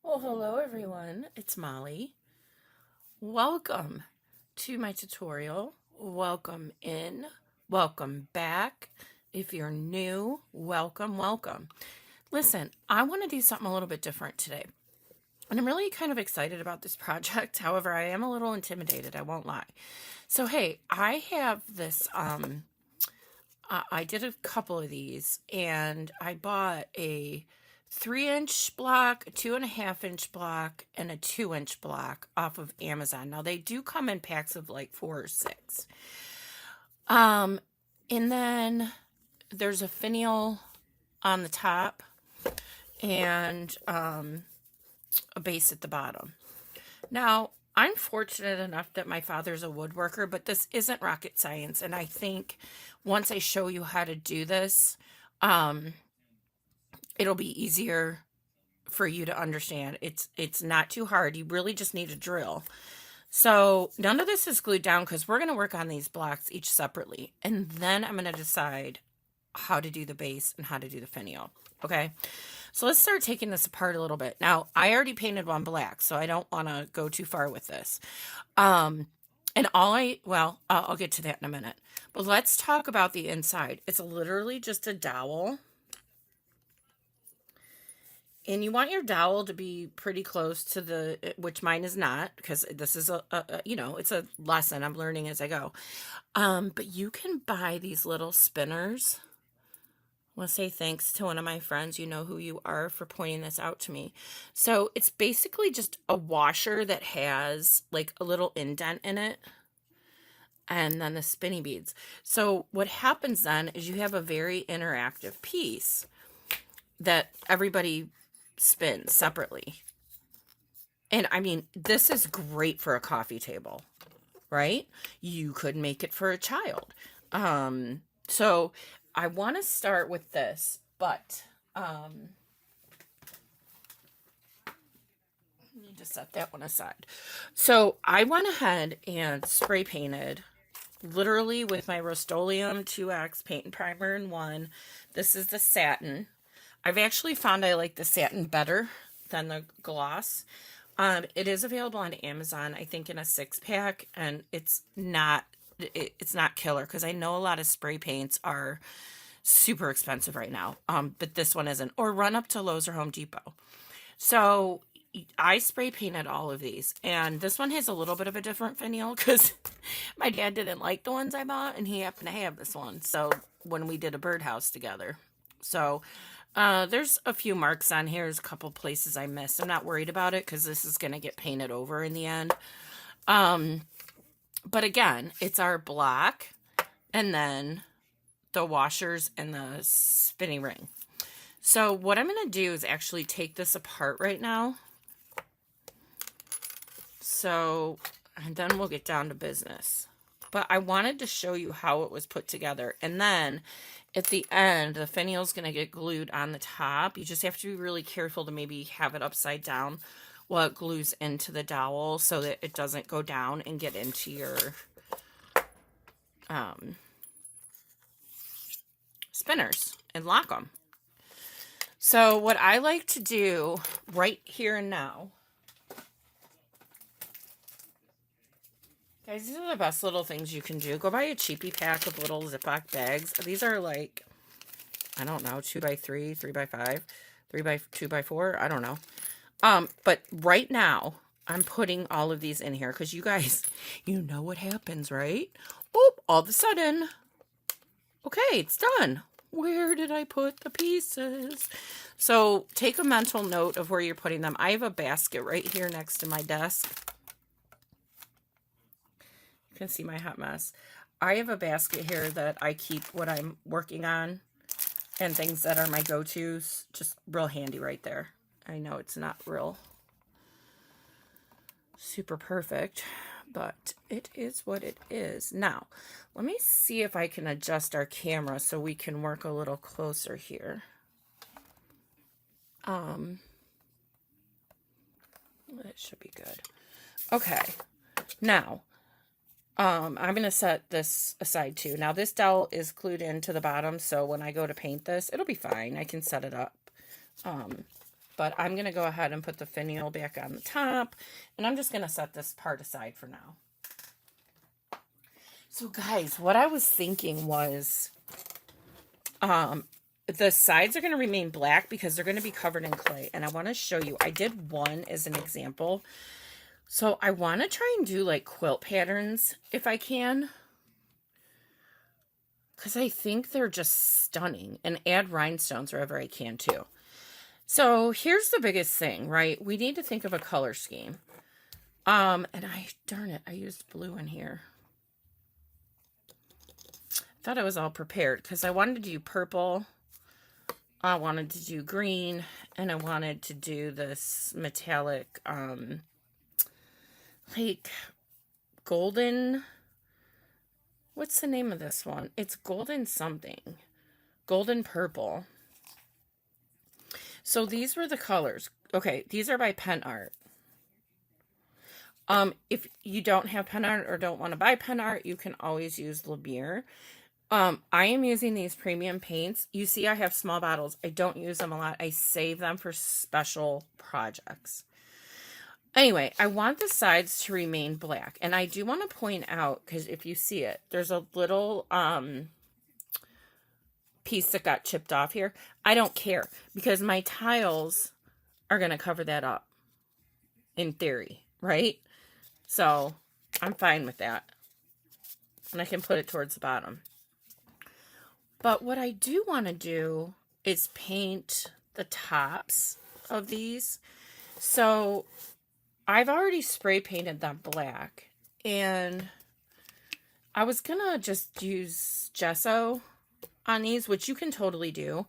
Well, hello everyone, it's Molly. Welcome to my tutorial. Welcome in, welcome back. If you're new, welcome. Listen, I want to do something a little bit different today. And I'm really kind of excited about this project. However, I am a little intimidated, I won't lie. So, hey, I have this, I did a couple of these and I bought a 3-inch block, a 2.5-inch block, and a 2-inch block off of Amazon. Now they do come in packs of like 4 or 6. And then there's a finial on the top and a base at the bottom. Now, I'm fortunate enough that my father's a woodworker, but this isn't rocket science. And I think once I show you how to do this, it'll be easier for you to understand. It's not too hard. You really just need a drill. So none of this is glued down because we're going to work on these blocks each separately. And then I'm going to decide how to do the base and how to do the finial. Okay, so let's start taking this apart a little bit. Now, I already painted one black, so I don't want to go too far with this. And I'll get to that in a minute. But let's talk about the inside. It's literally just a dowel. And you want your dowel to be pretty close to the, which mine is not, because this is it's a lesson I'm learning as I go. But you can buy these little spinners. I want to say thanks to one of my friends, you know who you are, for pointing this out to me. So it's basically just a washer that has like a little indent in it. And then the spinny beads. So what happens then is you have a very interactive piece that everybody spins separately. And I mean, this is great for a coffee table, right? You could make it for a child. So I want to start with this, but need to set that one aside. So I went ahead and spray painted literally with my Rust-Oleum 2X paint and primer in one. This is the satin. I've actually found I like the satin better than the gloss. It is available on Amazon, I think in a 6-pack, and it's not killer because I know a lot of spray paints are super expensive right now. But this one isn't. Or run up to Lowe's or Home Depot. So I spray painted all of these, and this one has a little bit of a different finial because my dad didn't like the ones I bought, and he happened to have this one. So when we did a birdhouse together, so there's a few marks on here. There's a couple places I missed. I'm not worried about it because this is going to get painted over in the end. But again, it's our block and then the washers and the spinning ring. So what I'm going to do is actually take this apart right now. So, and then we'll get down to business. But I wanted to show you how it was put together. And then at the end, the finial is going to get glued on the top. You just have to be really careful to maybe have it upside down while it glues into the dowel so that it doesn't go down and get into your spinners and lock them. So what I like to do right here and now, guys, these are the best little things you can do. Go buy a cheapy pack of little Ziploc bags. These are like, I don't know, 2x3, 3x5, 2x4, I don't know. But right now, I'm putting all of these in here because you guys, you know what happens, right? Oh, all of a sudden, okay, it's done. Where did I put the pieces? So take a mental note of where you're putting them. I have a basket right here next to my desk. You can see my hot mess. I have a basket here that I keep what I'm working on and things that are my go-tos. Just real handy right there. I know it's not real super perfect, but it is what it is. Now, let me see if I can adjust our camera so we can work a little closer here. It should be good. Okay, now, I'm going to set this aside too. Now, this dowel is glued into the bottom, so when I go to paint this, it'll be fine. I can set it up. but I'm going to go ahead and put the finial back on the top, and I'm just going to set this part aside for now. So guys, what I was thinking was, the sides are going to remain black because they're going to be covered in clay, and I want to show you. I did one as an example. So I want to try and do like quilt patterns if I can, because I think they're just stunning, and add rhinestones wherever I can too. So here's the biggest thing, right? We need to think of a color scheme. And darn it, I used blue in here. Thought I was all prepared because I wanted to do purple. I wanted to do green, and I wanted to do this metallic, like golden. What's the name of this one? It's golden something. Golden purple. So these were the colors. Okay, these are by Pen Art. If you don't have Pen Art or don't want to buy Pen Art, you can always use Lemire. I am using these premium paints. You see I have small bottles. I don't use them a lot. I save them for special projects. Anyway, I want the sides to remain black. And I do want to point out, because if you see it, there's a little piece that got chipped off here. I don't care, because my tiles are going to cover that up, in theory, right? So I'm fine with that. And I can put it towards the bottom. But what I do want to do is paint the tops of these. So I've already spray painted them black, and I was gonna just use gesso on these, which you can totally do,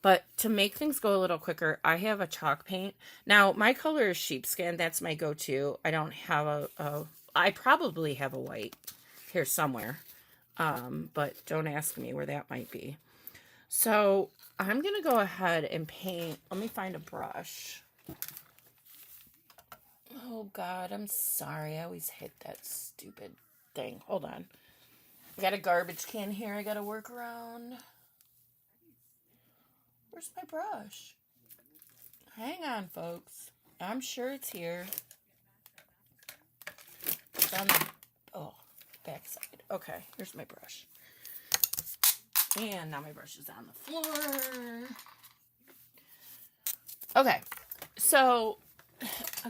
but to make things go a little quicker, I have a chalk paint. Now my color is sheepskin. That's my go-to. I don't have I probably have a white here somewhere, but don't ask me where that might be. So I'm gonna go ahead and paint. Let me find a brush. Oh God, I'm sorry. I always hit that stupid thing. Hold on. I got a garbage can here I gotta work around. Where's my brush? Hang on, folks. I'm sure it's here. It's on the back side. Okay, here's my brush. And now my brush is on the floor. Okay, so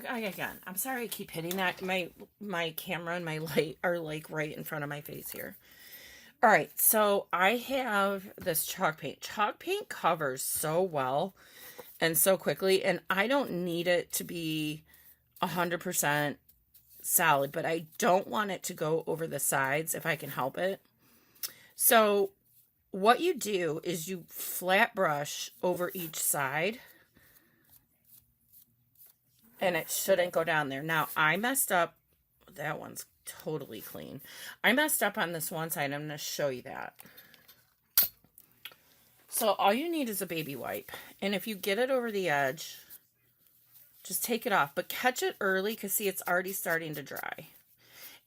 again, I'm sorry I keep hitting that. My camera and my light are like right in front of my face here. All right, so I have this chalk paint. Chalk paint covers so well and so quickly, and I don't need it to be 100% solid, but I don't want it to go over the sides if I can help it. So what you do is you flat brush over each side, and it shouldn't go down there. Now, I messed up. That one's totally clean. I messed up on this one side. I'm going to show you that. So all you need is a baby wipe. And if you get it over the edge, just take it off. But catch it early, because see, it's already starting to dry.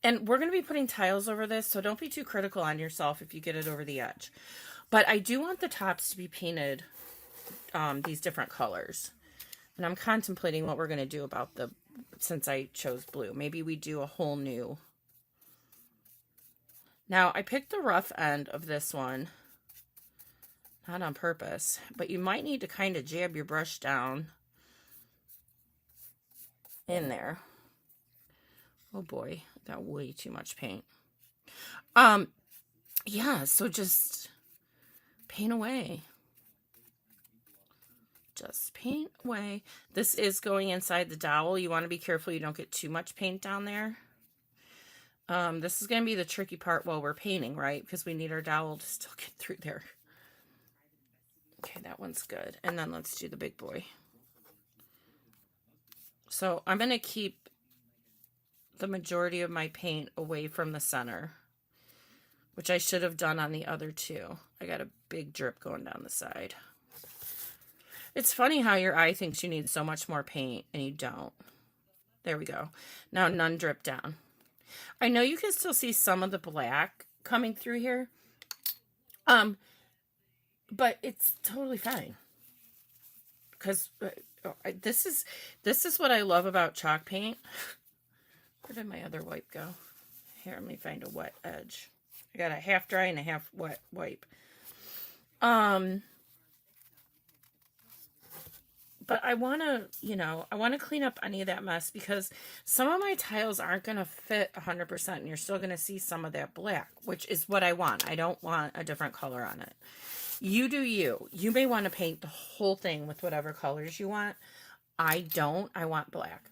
And we're going to be putting tiles over this, so don't be too critical on yourself if you get it over the edge. But I do want the tops to be painted these different colors. And I'm contemplating what we're going to do about since I chose blue. Maybe we do a whole new. Now, I picked the rough end of this one. Not on purpose. But you might need to kind of jab your brush down in there. Oh boy, I got way too much paint. Yeah, so just paint away. Just paint away. This is going inside the dowel. You want to be careful you don't get too much paint down there. This is going to be the tricky part while we're painting, right? Because we need our dowel to still get through there. Okay, that one's good. And then let's do the big boy. So I'm going to keep the majority of my paint away from the center, which I should have done on the other two. I got a big drip going down the side. It's funny how your eye thinks you need so much more paint and you don't. There we go. Now none drip down. I know you can still see some of the black coming through here. But it's totally fine. because this is what I love about chalk paint. Where did my other wipe go? Here, let me find a wet edge. I got a half dry and a half wet wipe. But I want to, I want to clean up any of that mess because some of my tiles aren't going to fit 100% and you're still going to see some of that black, which is what I want. I don't want a different color on it. You do you. You may want to paint the whole thing with whatever colors you want. I don't. I want black.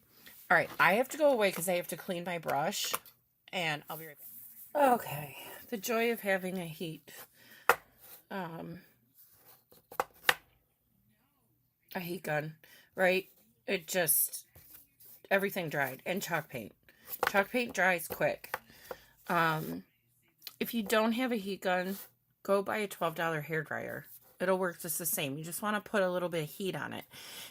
All right. I have to go away because I have to clean my brush and I'll be right back. Okay. The joy of having a heat. A heat gun, right? It just, everything dried. And chalk paint. Chalk paint dries quick. If you don't have a heat gun, go buy a $12 hairdryer. It'll work just the same. You just want to put a little bit of heat on it.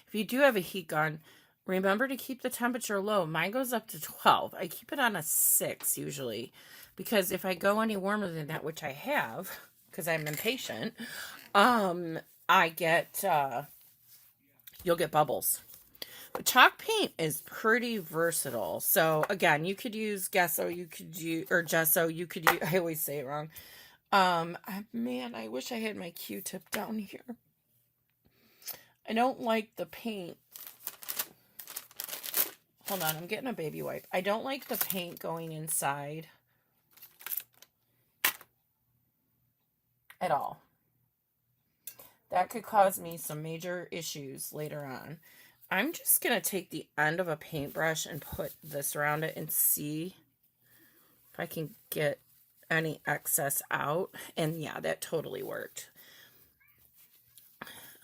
If you do have a heat gun, remember to keep the temperature low. Mine goes up to 12. I keep it on a 6 usually. Because if I go any warmer than that, which I have, because I'm impatient, I get... you'll get bubbles. But chalk paint is pretty versatile. So again, you could use gesso, you could use, or gesso, you could use, I always say it wrong. Man, I wish I had my Q-tip down here. I don't like the paint. Hold on, I'm getting a baby wipe. I don't like the paint going inside at all. That could cause me some major issues later on. I'm just going to take the end of a paintbrush and put this around it and see if I can get any excess out. And yeah, that totally worked.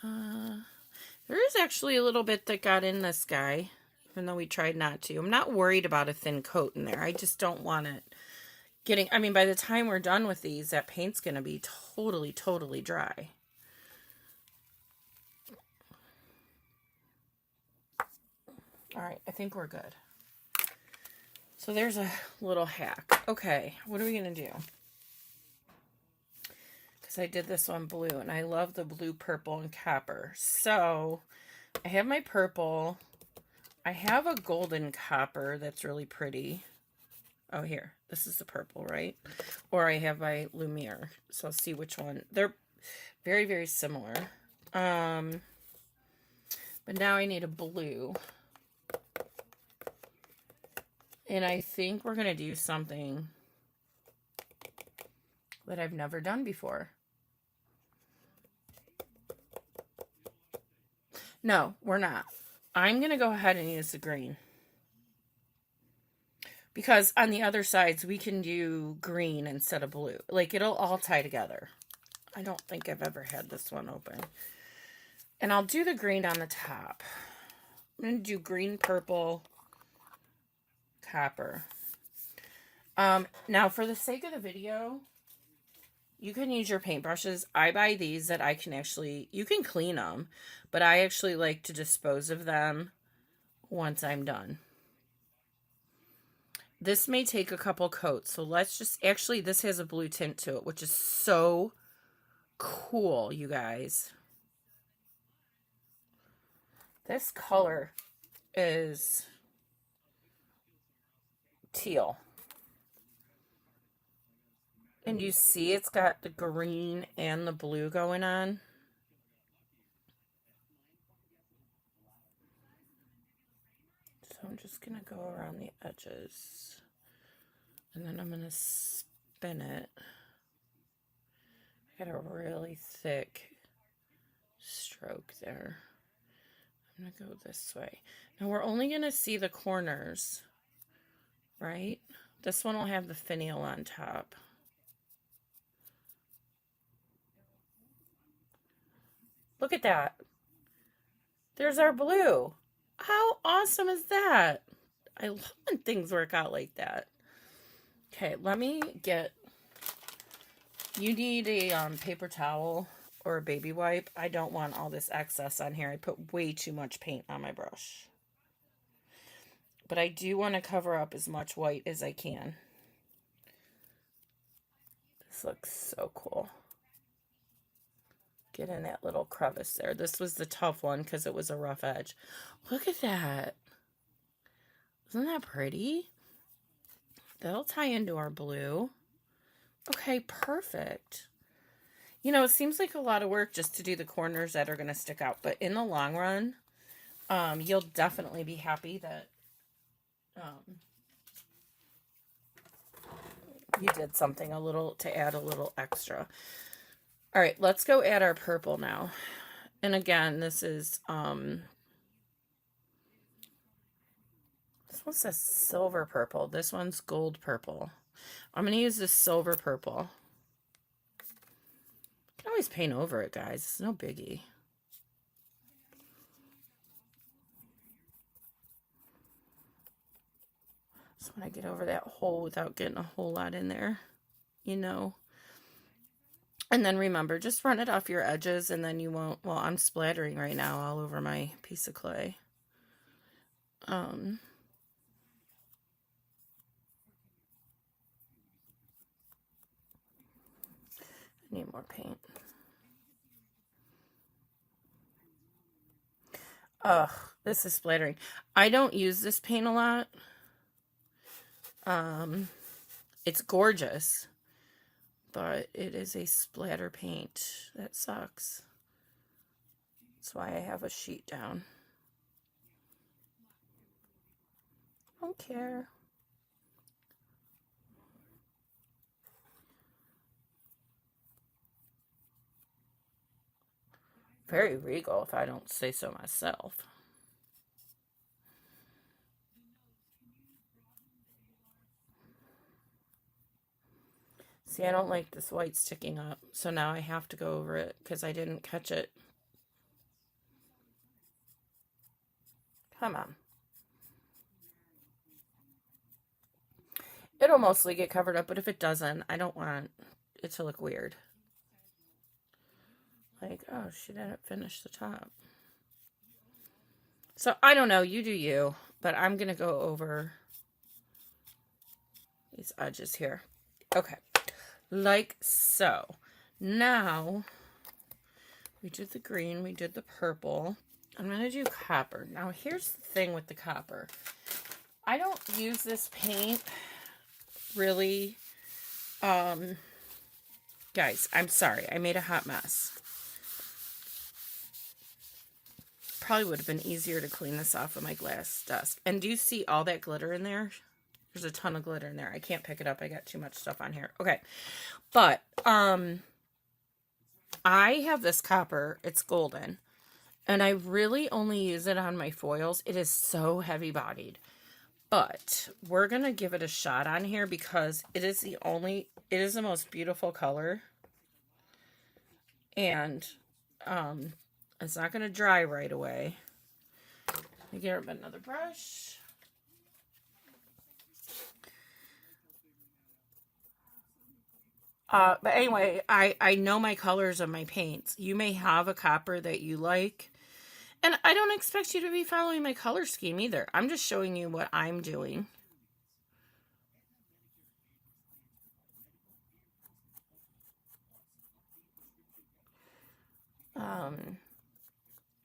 There is actually a little bit that got in this guy, even though we tried not to. I'm not worried about a thin coat in there. I just don't want it getting... I mean, by the time we're done with these, that paint's going to be totally dry. All right, I think we're good. So there's a little hack. Okay, what are we going to do? Because I did this on blue, and I love the blue, purple, and copper. So I have my purple. I have a golden copper that's really pretty. Oh, here. This is the purple, right? Or I have my Lumiere. So I'll see which one. They're very similar. But now I need a blue. And I think we're going to do something that I've never done before. No, we're not. I'm going to go ahead and use the green. Because on the other sides, we can do green instead of blue. Like, it'll all tie together. I don't think I've ever had this one open. And I'll do the green on the top. I'm going to do green, purple, copper. Now for the sake of the video, you can use your paintbrushes. I buy these that I can actually, you can clean them, but I actually like to dispose of them once I'm done. This may take a couple coats, so let's just, actually this has a blue tint to it, which is so cool, you guys. This color is teal. And you see it's got the green and the blue going on. So I'm just going to go around the edges. And then I'm going to spin it. I got a really thick stroke there. I'm going to go this way. Now we're only going to see the corners, right? This one will have the finial on top. Look at that. There's our blue. How awesome is that? I love when things work out like that. Okay, let me get... You need a paper towel or a baby wipe. I don't want all this excess on here. I put way too much paint on my brush. But I do want to cover up as much white as I can. This looks so cool. get in that little crevice there. This was the tough one because it was a rough edge. Look at that. Isn't that pretty? That'll tie into our blue. Okay, perfect. You know, it seems like a lot of work just to do the corners that are going to stick out. But in the long run, you'll definitely be happy that you did something a little to add a little extra. All right, let's go add our purple now. And again, this is, this one says silver purple. This one's gold purple. I'm going to use this silver purple. You can always paint over it, guys. It's no biggie. So when I get over that hole without getting a whole lot in there, you know. And then remember, just run it off your edges and then you won't, well, I'm splattering right now all over my piece of clay. I need more paint. Ugh, this is splattering. I don't use this paint a lot. It's gorgeous, but it is a splatter paint. That sucks. That's why I have a sheet down. I don't care. Very regal, if I don't say so myself. See, I don't like this white sticking up, so now I have to go over it because I didn't catch it. Come on. It'll mostly get covered up, but if it doesn't, I don't want it to look weird. Like, oh, she didn't finish the top. So, I don't know. You do you. But I'm going to go over these edges here. Okay. Like so. Now, we did the green. We did the purple. I'm going to do copper. Now, here's the thing with the copper. I don't use this paint really. Guys, I'm sorry. I made a hot mess. Probably would have been easier to clean this off of my glass desk. And do you see all that glitter in there? There's a ton of glitter in there. I can't pick it up. I got too much stuff on here. Okay. But, I have this copper. It's golden. And I really only use it on my foils. It is so heavy-bodied. But we're going to give it a shot on here because it is the most beautiful color. And, it's not going to dry right away. Let me get another brush. But anyway, I know my colors of my paints. You may have a copper that you like. And I don't expect you to be following my color scheme either. I'm just showing you what I'm doing.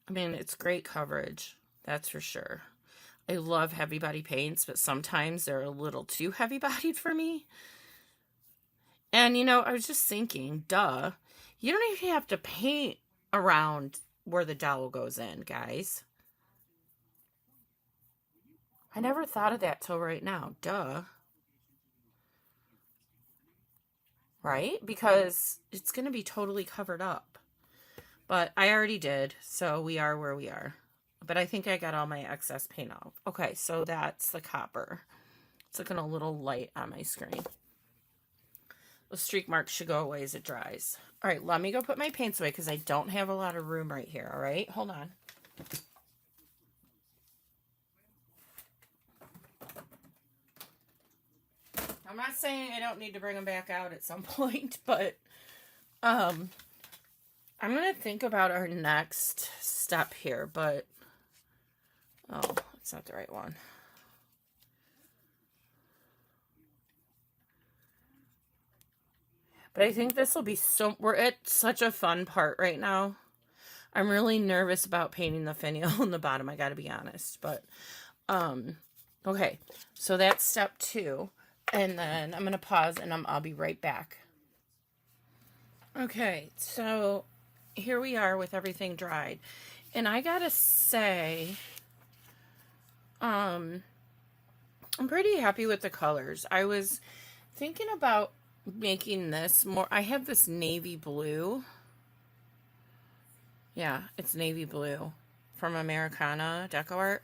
I mean, it's great coverage. That's for sure. I love heavy body paints, but sometimes they're a little too heavy bodied for me. And, you know, I was just thinking, duh, you don't even have to paint around where the dowel goes in, guys. I never thought of that till right now. Duh. Right? Because it's going to be totally covered up. But I already did, so we are where we are. But I think I got all my excess paint off. Okay, so that's the copper. It's looking a little light on my screen. The streak marks should go away as it dries. All right, let me go put my paints away because I don't have a lot of room right here, all right? Hold on. I'm not saying I don't need to bring them back out at some point, but I'm going to think about our next step here, but oh, it's not the right one. But I think this will be we're at such a fun part right now. I'm really nervous about painting the finial on the bottom, I gotta be honest. But, okay. So that's step 2. And then I'm gonna pause and I'll be right back. Okay, so here we are with everything dried. And I gotta say, I'm pretty happy with the colors. I was thinking about making this more. I have this navy blue. Yeah, it's navy blue from Americana Deco Art.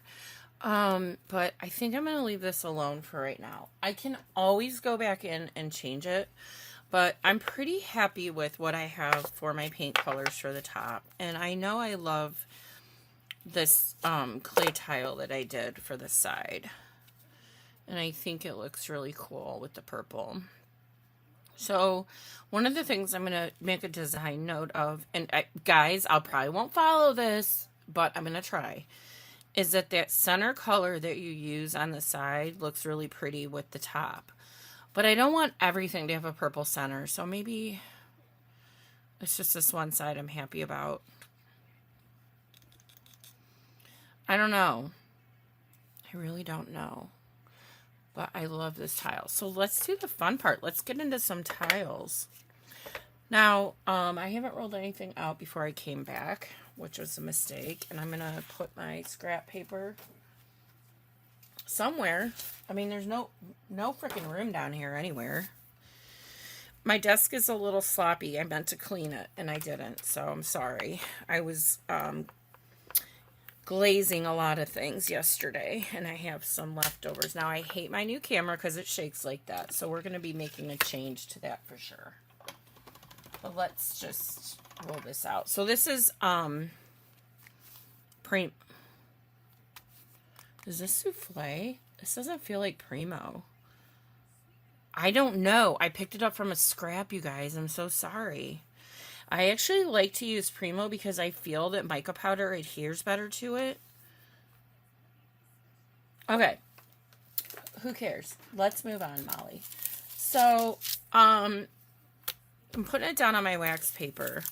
But I think I'm going to leave this alone for right now. I can always go back in and change it, but I'm pretty happy with what I have for my paint colors for the top. And I know I love this clay tile that I did for the side. And I think it looks really cool with the purple. So one of the things I'm going to make a design note of, and guys, I'll probably won't follow this, but I'm going to try, is that center color that you use on the side looks really pretty with the top. But I don't want everything to have a purple center, so maybe it's just this one side I'm happy about. I don't know. I really don't know. But I love this tile. So let's do the fun part. Let's get into some tiles. Now, I haven't rolled anything out before I came back, which was a mistake. And I'm going to put my scrap paper somewhere. I mean, there's no freaking room down here anywhere. My desk is a little sloppy. I meant to clean it, and I didn't. So I'm sorry. I was glazing a lot of things yesterday, and I have some leftovers. Now, I hate my new camera because it shakes like that, so we're going to be making a change to that for sure. But let's just roll this out. So this is is this souffle? This doesn't feel like Primo. I don't know. I picked it up from a scrap, you guys. I'm so sorry. I actually like to use Primo because I feel that mica powder adheres better to it. Okay. Who cares? Let's move on, Molly. So, I'm putting it down on my wax paper.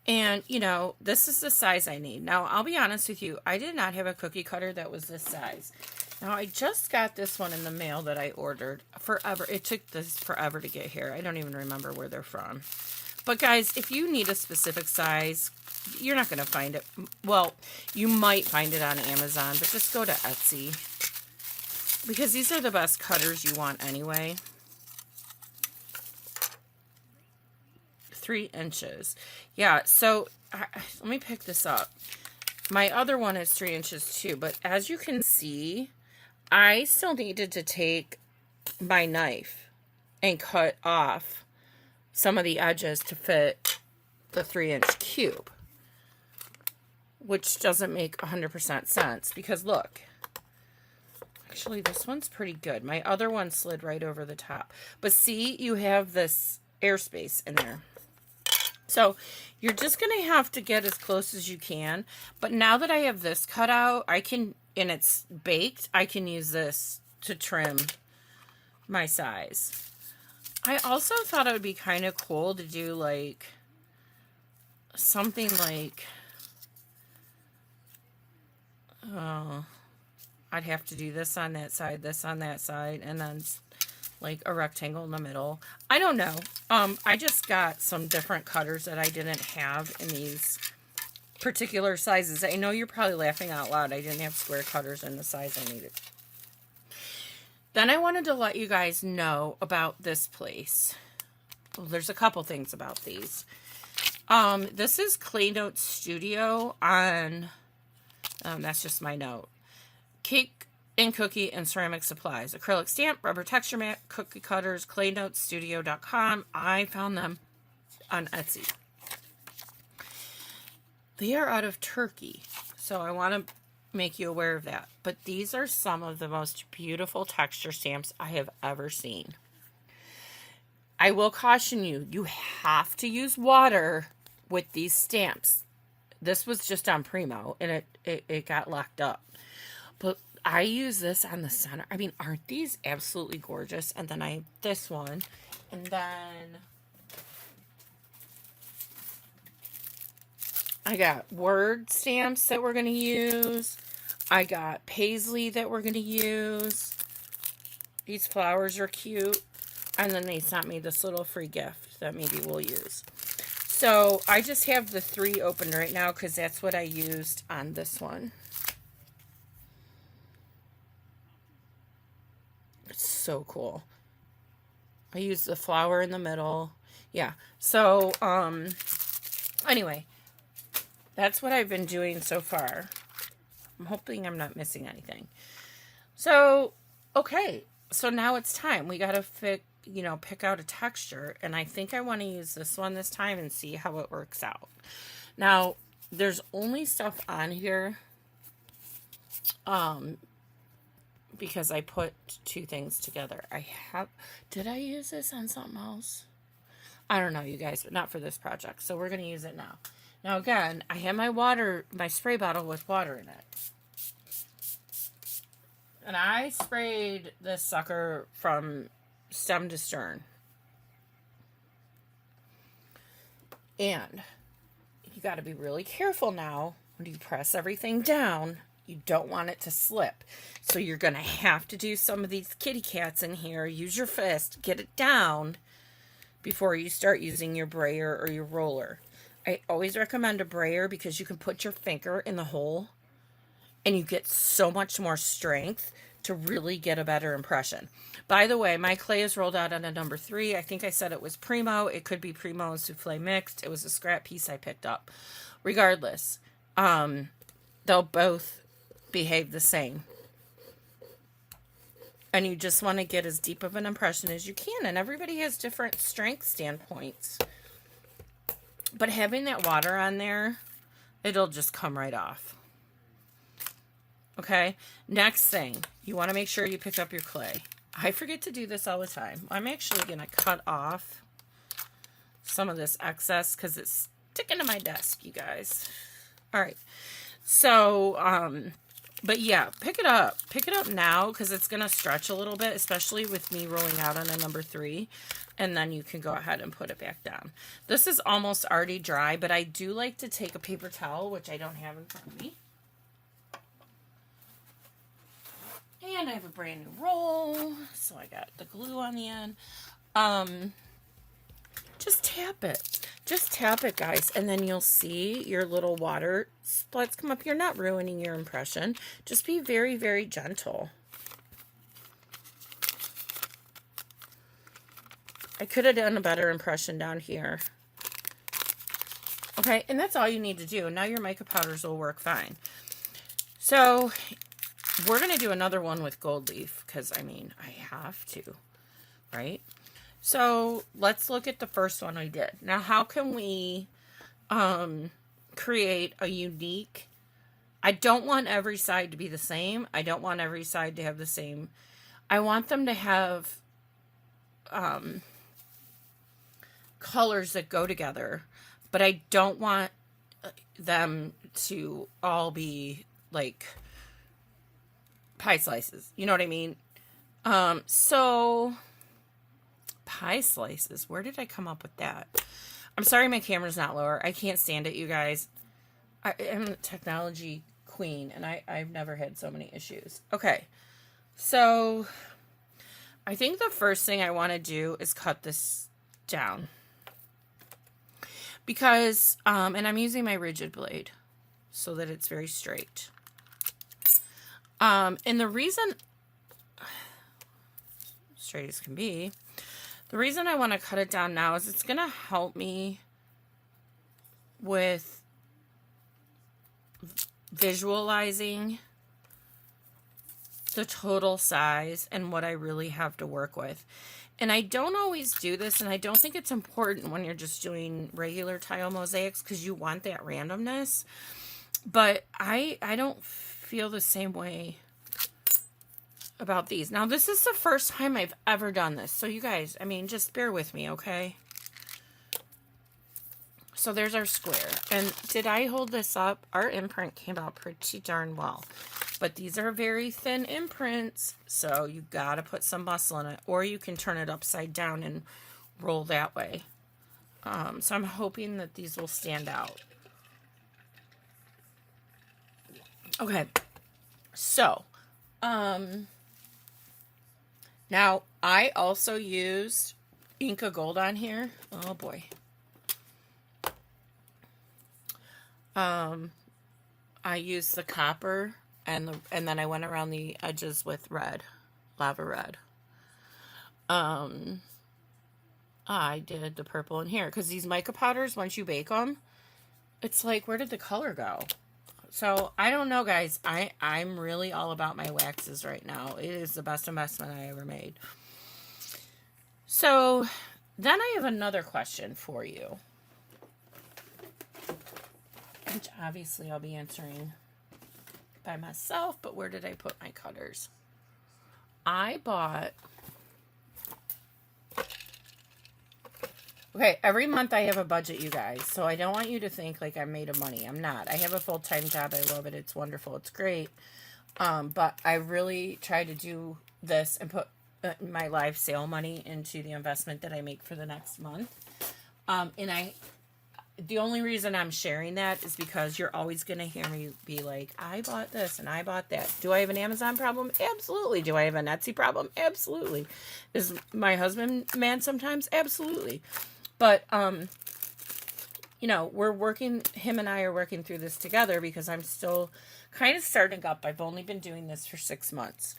And, you know, this is the size I need. Now, I'll be honest with you. I did not have a cookie cutter that was this size. Now, I just got this one in the mail that I ordered forever. It took this forever to get here. I don't even remember where they're from. But guys, if you need a specific size, you're not going to find it. Well, you might find it on Amazon, but just go to Etsy. Because these are the best cutters you want anyway. 3 inches. Yeah, so let me pick this up. My other one is 3 inches too, but as you can see, I still needed to take my knife and cut off some of the edges to fit the 3-inch cube, which doesn't make 100% sense because look, actually this one's pretty good. My other one slid right over the top, but see, you have this airspace in there. So you're just going to have to get as close as you can. But now that I have this cut out, I can, and it's baked, I can use this to trim my size. I also thought it would be kind of cool to do like something like, I'd have to do this on that side, and then like a rectangle in the middle. I don't know. I just got some different cutters that I didn't have in these particular sizes. I know you're probably laughing out loud. I didn't have square cutters in the size I needed. Then I wanted to let you guys know about this place. Well, there's a couple things about these. This is Clay Note Studio on, that's just my note. Cake and cookie and ceramic supplies. Acrylic stamp, rubber texture mat, cookie cutters, claynotestudio.com. I found them on Etsy. They are out of Turkey, so I want to make you aware of that. But these are some of the most beautiful texture stamps I have ever seen. I will caution you, you have to use water with these stamps. This was just on Primo, and it got locked up. But I use this on the center. I mean, aren't these absolutely gorgeous? And then I have this one. And then I got word stamps that we're going to use. I got paisley that we're going to use. These flowers are cute. And then they sent me this little free gift that maybe we'll use. So I just have the 3 open right now because that's what I used on this one. It's so cool. I used the flower in the middle. Yeah. So, anyway, that's what I've been doing so far. I'm hoping I'm not missing anything. So, okay. So now it's time. We got to pick out a texture. And I think I want to use this one this time and see how it works out. Now, there's only stuff on here because I put 2 things together. Did I use this on something else? I don't know, you guys, but not for this project. So we're going to use it now. Now, again, I have my spray bottle with water in it. And I sprayed this sucker from stem to stern. And you got to be really careful now when you press everything down. You don't want it to slip. So you're going to have to do some of these kitty cats in here. Use your fist, get it down before you start using your brayer or your roller. I always recommend a brayer because you can put your finger in the hole and you get so much more strength to really get a better impression. By the way, my clay is rolled out on a number 3. I think I said it was Primo. It could be Primo and Souffle mixed. It was a scrap piece I picked up. Regardless, they'll both behave the same. And you just want to get as deep of an impression as you can. And everybody has different strength standpoints. But having that water on there, it'll just come right off. Okay, next thing, you want to make sure you pick up your clay. I forget to do this all the time. I'm actually going to cut off some of this excess because it's sticking to my desk, you guys. All right, so, but yeah, pick it up. Pick it up now because it's going to stretch a little bit, especially with me rolling out on a number 3. And then you can go ahead and put it back down. This is almost already dry, but I do like to take a paper towel, which I don't have in front of me. And I have a brand new roll, so I got the glue on the end. Just tap it. Just tap it, guys, and then you'll see your little water splats come up. You're not ruining your impression. Just be very, very gentle. I could have done a better impression down here. Okay, and that's all you need to do. Now your mica powders will work fine. So we're going to do another one with gold leaf because, I mean, I have to, right? So let's look at the first one we did. Now, how can we create a unique... I don't want every side to be the same. I don't want every side to have the same... I want them to have colors that go together, but I don't want them to all be like pie slices. You know what I mean? So pie slices, where did I come up with that? I'm sorry my camera's not lower. I can't stand it, you guys. I am a technology queen, and I've never had so many issues. Okay, so I think the first thing I want to do is cut this down. Because, and I'm using my rigid blade so that it's very straight. And the reason, straight as can be, the reason I want to cut it down now is it's going to help me with visualizing the total size and what I really have to work with. And I don't always do this, and I don't think it's important when you're just doing regular tile mosaics because you want that randomness. But I don't feel the same way about these. Now, this is the first time I've ever done this. So you guys, I mean, just bear with me, okay? So there's our square. And did I hold this up? Our imprint came out pretty darn well. But these are very thin imprints, so you gotta put some muscle in it. Or you can turn it upside down and roll that way. So I'm hoping that these will stand out. Okay, so, now I also used Inca Gold on here. Oh boy. I used the copper and then I went around the edges with red, lava red. I did the purple in here because these mica powders, once you bake them, it's like, where did the color go? So I don't know, guys. I'm really all about my waxes right now. It is the best investment I ever made. So then I have another question for you, which obviously I'll be answering by myself, but where did I put my cutters? I bought... Okay, every month I have a budget, you guys, so I don't want you to think like I'm made of money. I'm not. I have a full-time job. I love it. It's wonderful. It's great. But I really try to do this and put my live sale money into the investment that I make for the next month. The only reason I'm sharing that is because you're always going to hear me be like, I bought this and I bought that. Do I have an Amazon problem? Absolutely. Do I have an Etsy problem? Absolutely. Is my husband mad sometimes? Absolutely. But, you know, him and I are working through this together because I'm still kind of starting up. I've only been doing this for 6 months.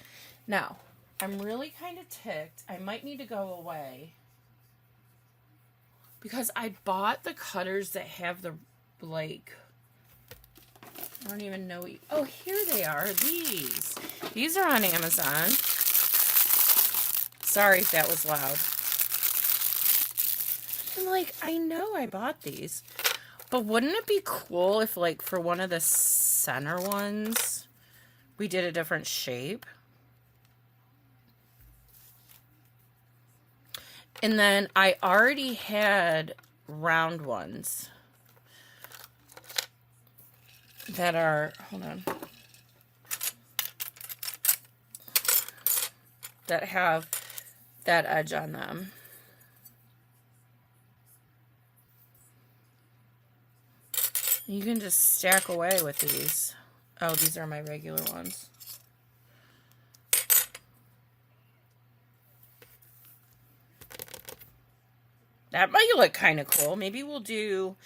Now, I'm really kind of ticked. I might need to go away because I bought the cutters that have the, like, I don't even know. Oh, here they are. These are on Amazon. Sorry if that was loud. I'm like, I know I bought these, but wouldn't it be cool if, like, for one of the center ones, we did a different shape? And then I already had round ones that are, hold on, that have that edge on them. You can just stack away with these. Oh, these are my regular ones. That might look kind of cool. Maybe we'll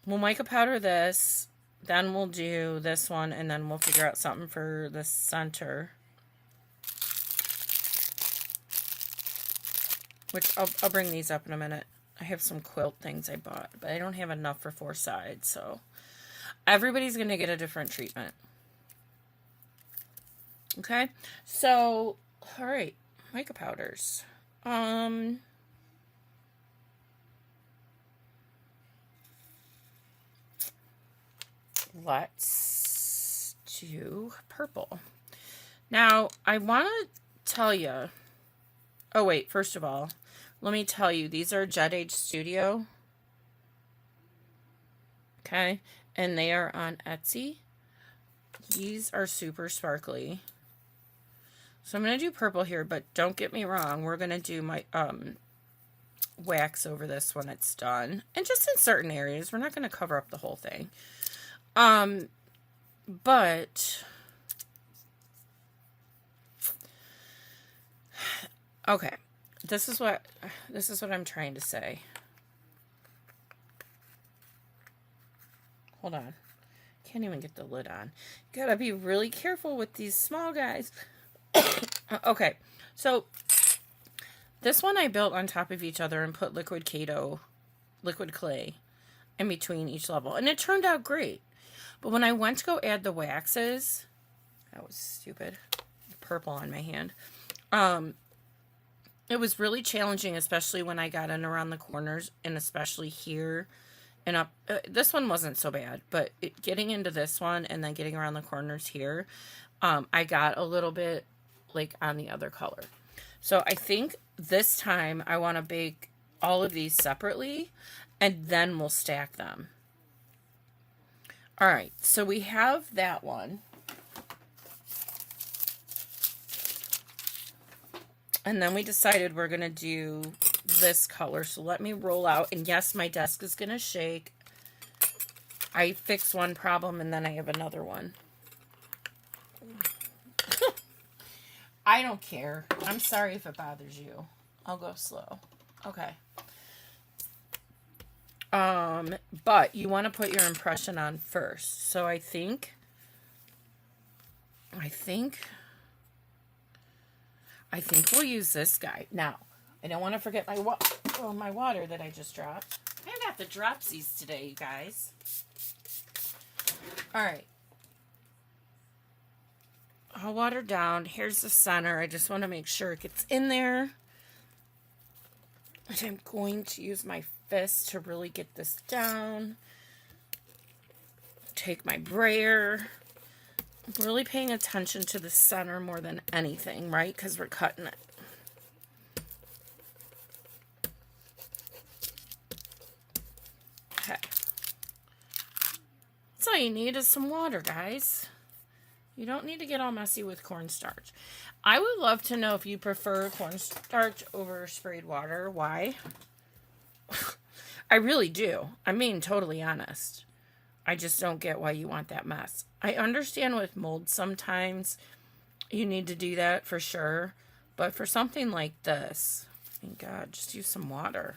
mica powder this, then we'll do this one, and then we'll figure out something for the center. Which I'll bring these up in a minute. I have some quilt things I bought, but I don't have enough for 4 sides, so everybody's going to get a different treatment. Okay? So, all right, mica powders. Let's do purple. Now, I want to tell you, oh wait, first of all, let me tell you, these are Jet Age Studio. Okay, and they are on Etsy. These are super sparkly. So I'm going to do purple here, but don't get me wrong, we're going to do my wax over this when it's done. And just in certain areas, we're not going to cover up the whole thing. But okay, this is what I'm trying to say. Hold on. Can't even get the lid on. Gotta be really careful with these small guys. Okay, so this one I built on top of each other and put liquid clay in between each level. And it turned out great. But when I went to go add the waxes, that was stupid. Purple on my hand. It was really challenging, especially when I got in around the corners, and especially here and up. This one wasn't so bad, but getting into this one and then getting around the corners here, I got a little bit like on the other color. So I think this time I want to bake all of these separately, and then we'll stack them. All right, so we have that one. And then we decided we're going to do this color. So let me roll out. And yes, my desk is going to shake. I fixed one problem and then I have another one. I don't care. I'm sorry if it bothers you. I'll go slow. Okay. But you want to put your impression on first. So I think we'll use this guy. Now, I don't want to forget my water that I just dropped. I got the dropsies today, you guys. All right. I'll water down. Here's the center. I just want to make sure it gets in there. And I'm going to use my fist to really get this down. Take my brayer. I'm really paying attention to the center more than anything, right? Because we're cutting it. Okay. That's all you need is some water, guys. You don't need to get all messy with cornstarch. I would love to know if you prefer cornstarch over sprayed water. Why? I really do. I'm being totally honest. I just don't get why you want that mess. I understand with mold sometimes you need to do that for sure. But for something like this, thank God, just use some water.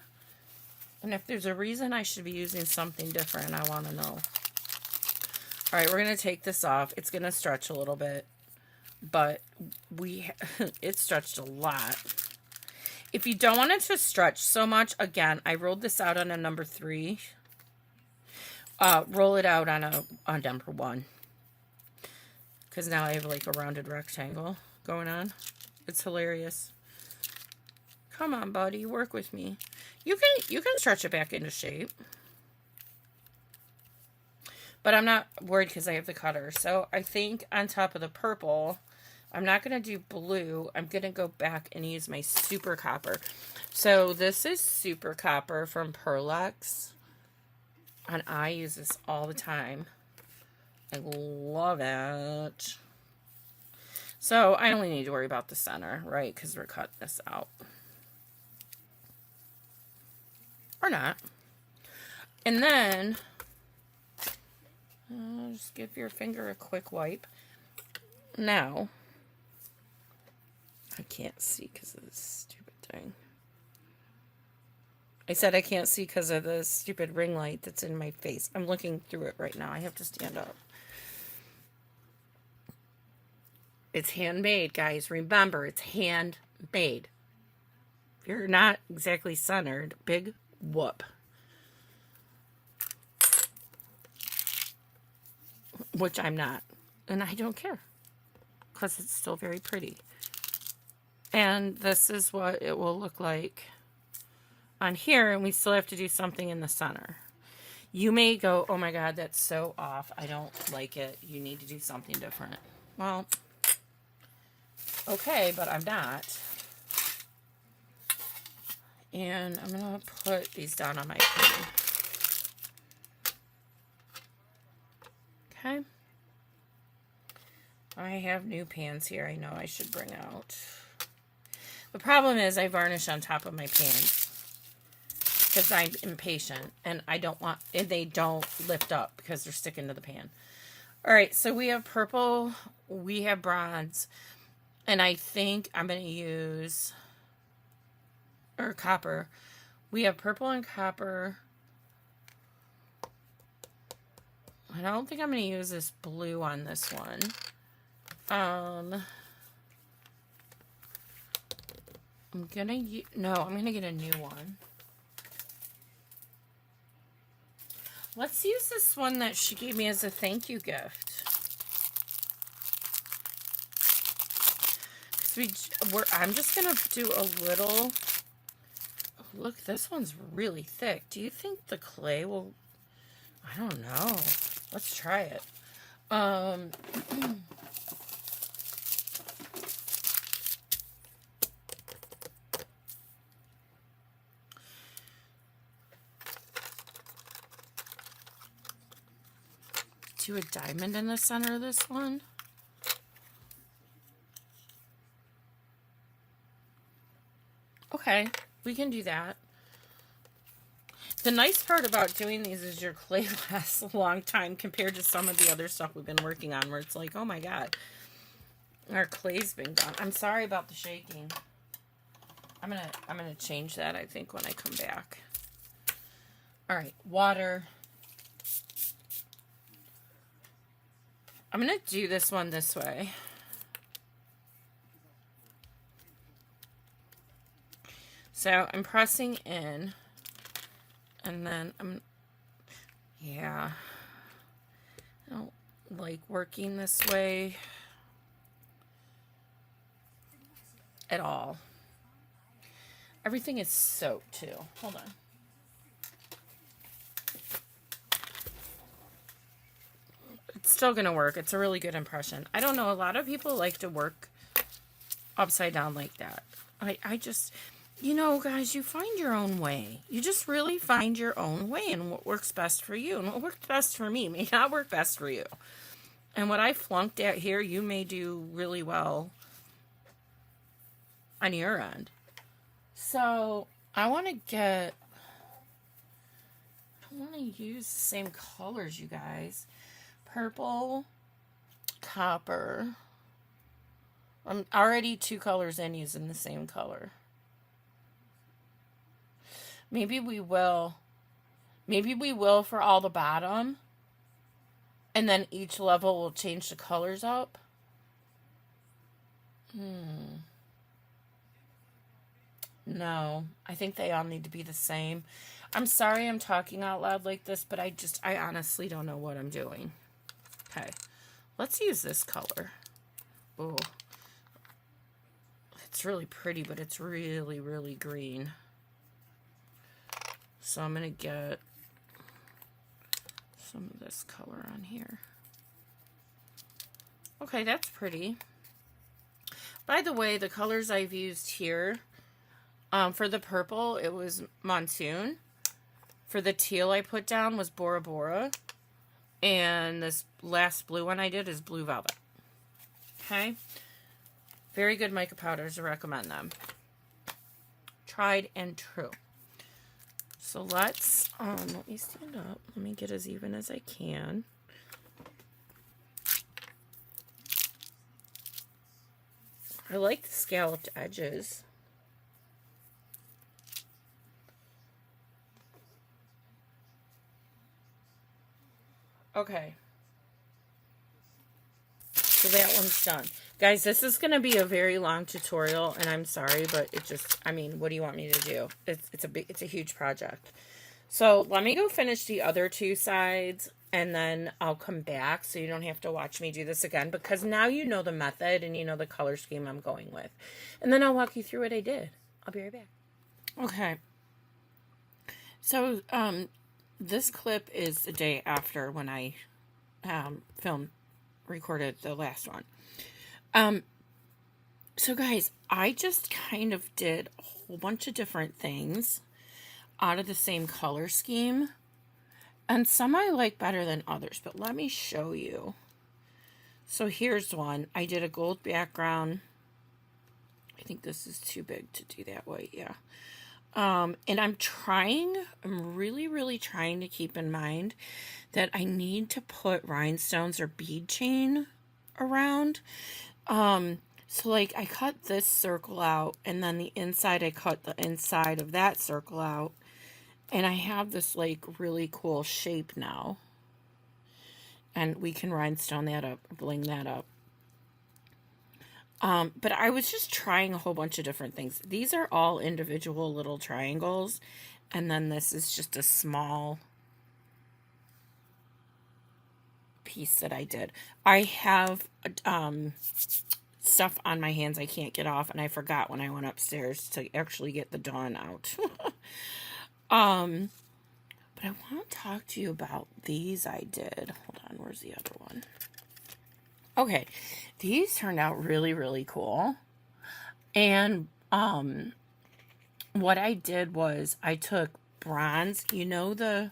And if there's a reason I should be using something different, I want to know. All right, we're going to take this off. It's going to stretch a little bit, but it stretched a lot. If you don't want it to stretch so much, again, I rolled this out on a number 3. Roll it out on a number 1. Because now I have like a rounded rectangle going on. It's hilarious. Come on, buddy, work with me. You can stretch it back into shape. But I'm not worried because I have the cutter. So I think on top of the purple, I'm not going to do blue. I'm going to go back and use my Super Copper. So this is Super Copper from Perlex. And I use this all the time. I love it. So I only need to worry about the center, right? Because we're cutting this out. Or not. And then just give your finger a quick wipe. Now, I can't see because of this stupid thing. I said I can't see because of the stupid ring light that's in my face. I'm looking through it right now. I have to stand up. It's handmade, guys. Remember, it's handmade. If you're not exactly centered, big whoop. Which I'm not. And I don't care. Because it's still very pretty. And this is what it will look like on here. And we still have to do something in the center. You may go, oh my God, that's so off. I don't like it. You need to do something different. Well, okay, but I'm not. And I'm going to put these down on my pan. Okay. I have new pans here I know I should bring out. The problem is I varnish on top of my pans because I'm impatient and I don't want, and they don't lift up because they're sticking to the pan. All right, so we have purple, we have bronze, and I think I'm going to use, or copper. We have purple and copper. I don't think I'm going to use this blue on this one. I'm going to get a new one. Let's use this one that she gave me as a thank you gift. I'm just going to do a little, look, this one's really thick. Do you think the clay will, I don't know. Let's try it. Do a diamond in the center of this one. Okay, we can do that. The nice part about doing these is your clay lasts a long time compared to some of the other stuff we've been working on where it's like, oh my God. Our clay's been gone. I'm sorry about the shaking. I'm gonna change that, I think, when I come back. All right, water. I'm gonna do this one this way. So I'm pressing in, and then yeah, I don't like working this way at all. Everything is soaked too. Hold on. It's still gonna work. It's a really good impression. I don't know, a lot of people like to work upside down like that. I just, you know, guys, you find your own way. You just really find your own way and what works best for you. And what worked best for me may not work best for you. And what I flunked at here, you may do really well on your end. So I want to use the same colors, you guys. Purple, copper. I'm already 2 colors in using the same color. Maybe we will for all the bottom. And then each level will change the colors up. No, I think they all need to be the same. I'm sorry I'm talking out loud like this, but I honestly don't know what I'm doing. Okay, let's use this color. Oh, it's really pretty, but it's really, really green. So I'm going to get some of this color on here. Okay, that's pretty. By the way, the colors I've used here, for the purple, it was Monsoon. For the teal I put down was Bora Bora. And this last blue one I did is Blue Velvet. Okay? Very good mica powders. I recommend them. Tried and true. So let me stand up. Let me get as even as I can. I like the scalloped edges. Okay. So that one's done. Guys, this is going to be a very long tutorial, and I'm sorry, but it just, I mean, what do you want me to do? It's a huge project. So let me go finish the other 2 sides, and then I'll come back so you don't have to watch me do this again, because now you know the method and you know the color scheme I'm going with. And then I'll walk you through what I did. I'll be right back. Okay. So, this clip is the day after when I recorded the last one. So guys, I just kind of did a whole bunch of different things out of the same color scheme. And some I like better than others, but let me show you. So here's one. I did a gold background. I think this is too big to do that way, yeah. And I'm really, really trying to keep in mind that I need to put rhinestones or bead chain around. So like I cut this circle out, and then the inside, I cut the inside of that circle out, and I have this like really cool shape now. And we can rhinestone that up, bling that up. But I was just trying a whole bunch of different things. These are all individual little triangles. And then this is just a small piece that I did. I have stuff on my hands I can't get off. And I forgot when I went upstairs to actually get the dawn out. But I want to talk to you about these I did. Hold on, where's the other one? Okay, these turned out really, really cool. And what I did was I took bronze, you know the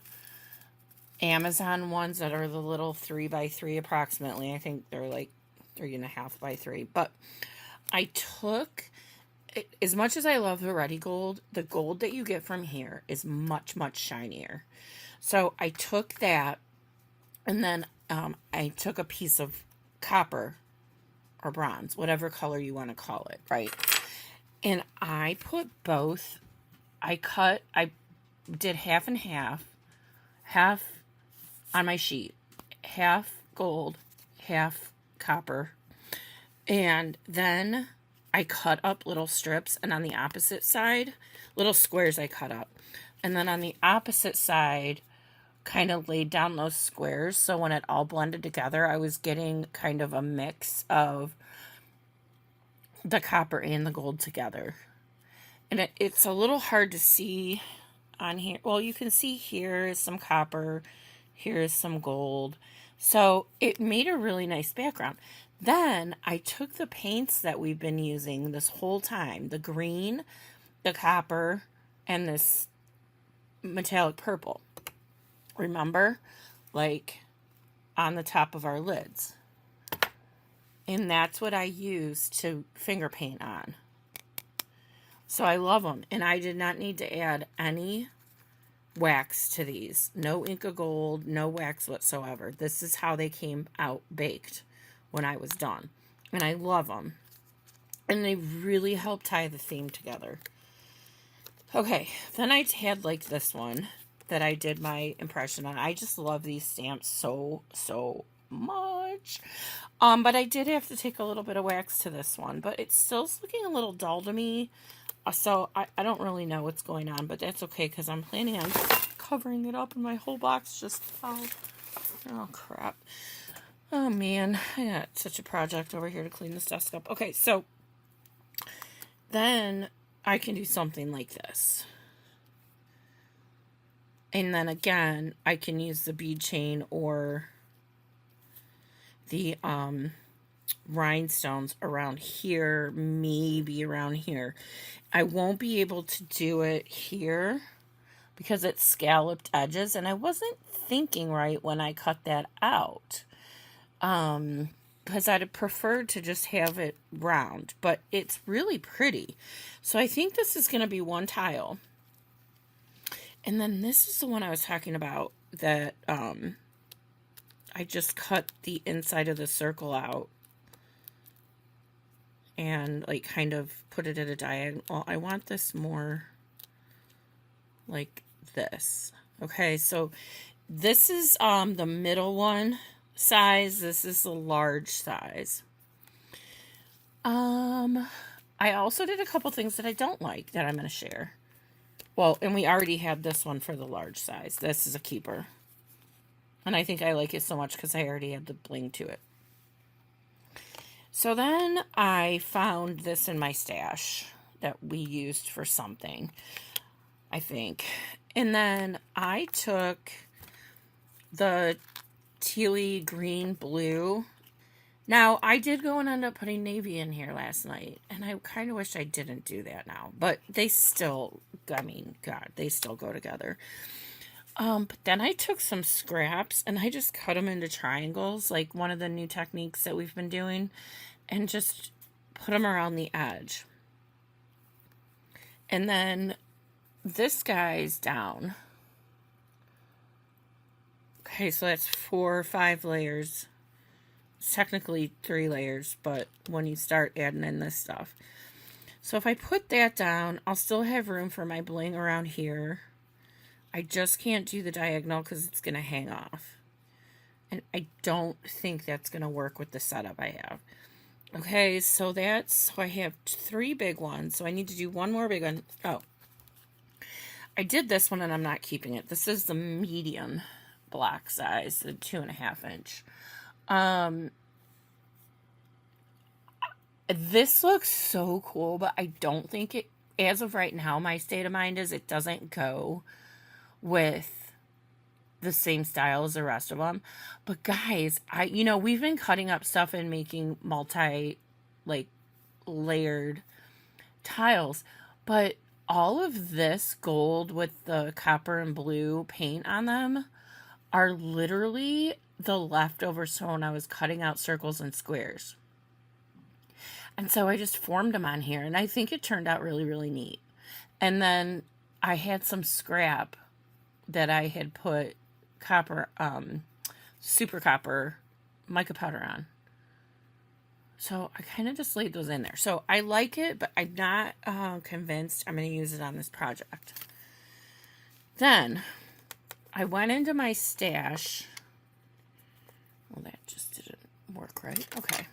Amazon ones that are the little 3x3 approximately. I think they're like 3.5 by 3. But I took, as much as I love the Ready Gold, the gold that you get from here is much, much shinier. So I took that, and then I took a piece of copper, or bronze, whatever color you want to call it, right? And I put both, I did half and half on my sheet, half gold, half copper. And then I cut up little strips, and on the opposite side, little squares I cut up. And then on the opposite side, kind of laid down those squares. So when it all blended together, I was getting kind of a mix of the copper and the gold together. And it's a little hard to see on here. Well, you can see here is some copper, here is some gold. So it made a really nice background. Then I took the paints that we've been using this whole time, the green, the copper, and this metallic purple. Remember? Like on the top of our lids. And that's what I use to finger paint on. So I love them. And I did not need to add any wax to these. No Inca Gold, no wax whatsoever. This is how they came out baked when I was done. And I love them. And they really help tie the theme together. Okay, then I had like this one that I did my impression on. I just love these stamps so much. But I did have to take a little bit of wax to this one. But it's still looking a little dull to me. So I don't really know what's going on. But that's okay, because I'm planning on covering it up. And my whole box just fell. Oh, crap. Oh, man. I got such a project over here to clean this desk up. Okay, so then I can do something like this. And then again, I can use the bead chain or the rhinestones around here, maybe around here. I won't be able to do it here because it's scalloped edges, and I wasn't thinking right when I cut that out. Because I'd have preferred to just have it round, but it's really pretty. So I think this is going to be one tile. And then this is the one I was talking about that I just cut the inside of the circle out and like kind of put it at a diagonal. I want this more like this. Okay, so this is the middle one size. This is the large size. I also did a couple things that I don't like that I'm going to share. Well, and we already had this one for the large size. This is a keeper. And I think I like it so much because I already had the bling to it. So then I found this in my stash that we used for something, I think. And then I took the tealy green blue. Now, I did go and end up putting navy in here last night, and I kind of wish I didn't do that now, but they still, I mean, God, they still go together. But then I took some scraps, and I just cut them into triangles, like one of the new techniques that we've been doing, and just put them around the edge. And then this guy's down. Okay, so that's 4 or 5 layers. It's technically 3 layers, but when you start adding in this stuff. So if I put that down, I'll still have room for my bling around here. I just can't do the diagonal because it's going to hang off. And I don't think that's going to work with the setup I have. Okay, so I have 3 big ones. So I need to do one more big one. Oh, I did this one and I'm not keeping it. This is the medium block size, the 2.5 inch. This looks so cool, but I don't think it, as of right now, my state of mind is it doesn't go with the same style as the rest of them. But guys, we've been cutting up stuff and making layered tiles, but all of this gold with the copper and blue paint on them are literally the leftovers from when I was cutting out circles and squares. And so I just formed them on here, and I think it turned out really, really neat. And then I had some scrap that I had put copper, super copper mica powder on. So I kind of just laid those in there. So I like it, but I'm not convinced I'm going to use it on this project. Then I went into my stash. Well, that just didn't work right. Okay.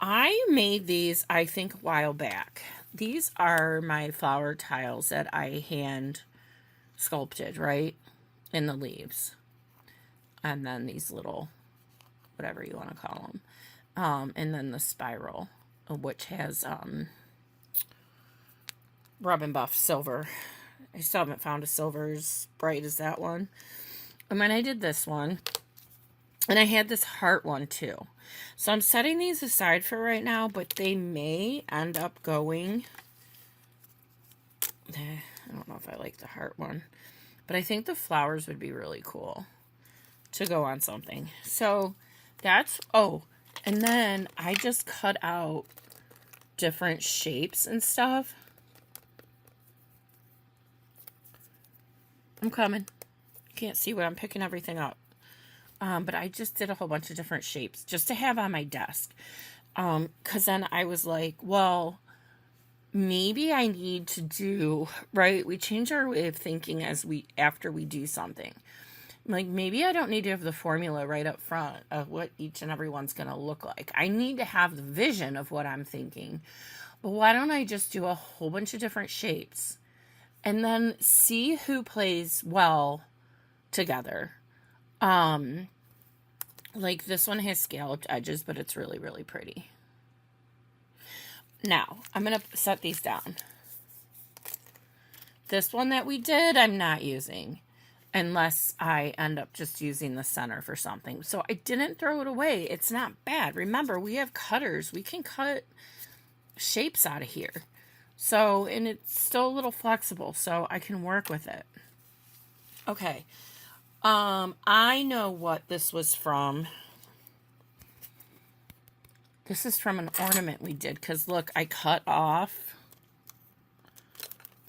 I made these, I think, a while back. These are my flower tiles that I hand sculpted, right? In the leaves. And then these little, whatever you want to call them. And then the spiral, which has Rub and Buff silver. I still haven't found a silver as bright as that one. And then I did this one. And I had this heart one too. So I'm setting these aside for right now, but they may end up going. I don't know if I like the heart one. But I think the flowers would be really cool to go on something. So that's, oh, and then I just cut out different shapes and stuff. I'm coming. Can't see what I'm picking everything up. But I just did a whole bunch of different shapes just to have on my desk. Because then I was like, well, maybe I need to do, right? We change our way of thinking after we do something. Like, maybe I don't need to have the formula right up front of what each and every one's going to look like. I need to have the vision of what I'm thinking. But why don't I just do a whole bunch of different shapes and then see who plays well together? Like this one has scalloped edges, but it's really, really pretty. Now, I'm going to set these down. This one that we did, I'm not using. Unless I end up just using the center for something. So I didn't throw it away. It's not bad. Remember, we have cutters. We can cut shapes out of here. So, and it's still a little flexible, so I can work with it. Okay. I know what this was from. This is from an ornament we did. Because, look, I cut off.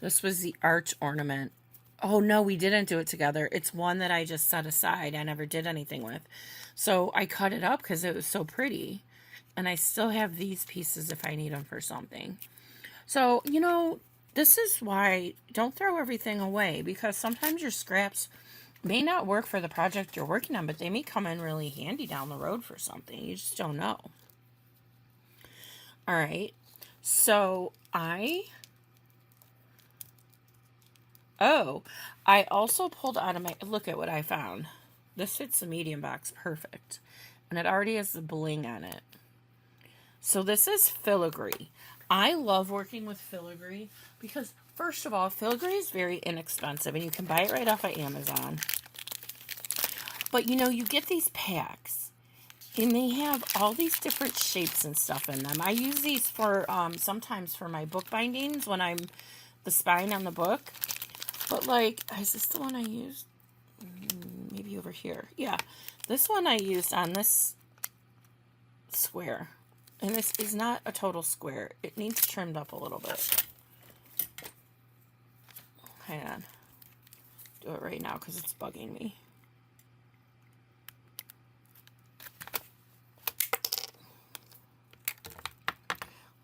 This was the arch ornament. Oh, no, we didn't do it together. It's one that I just set aside. I never did anything with. So I cut it up because it was so pretty. And I still have these pieces if I need them for something. So, you know, this is why don't throw everything away. Because sometimes your scraps may not work for the project you're working on, but they may come in really handy down the road for something. You just don't know. All right. So I also pulled out of my, look at what I found. This fits the medium box perfect. And it already has the bling on it. So this is filigree. I love working with filigree because, first of all, filigree is very inexpensive. And you can buy it right off of Amazon. But, you know, you get these packs. And they have all these different shapes and stuff in them. I use these for, sometimes for my book bindings when I'm the spine on the book. But, like, is this the one I used? Maybe over here. Yeah. This one I used on this square. And this is not a total square. It needs trimmed up a little bit. Hang on. Do it right now because it's bugging me.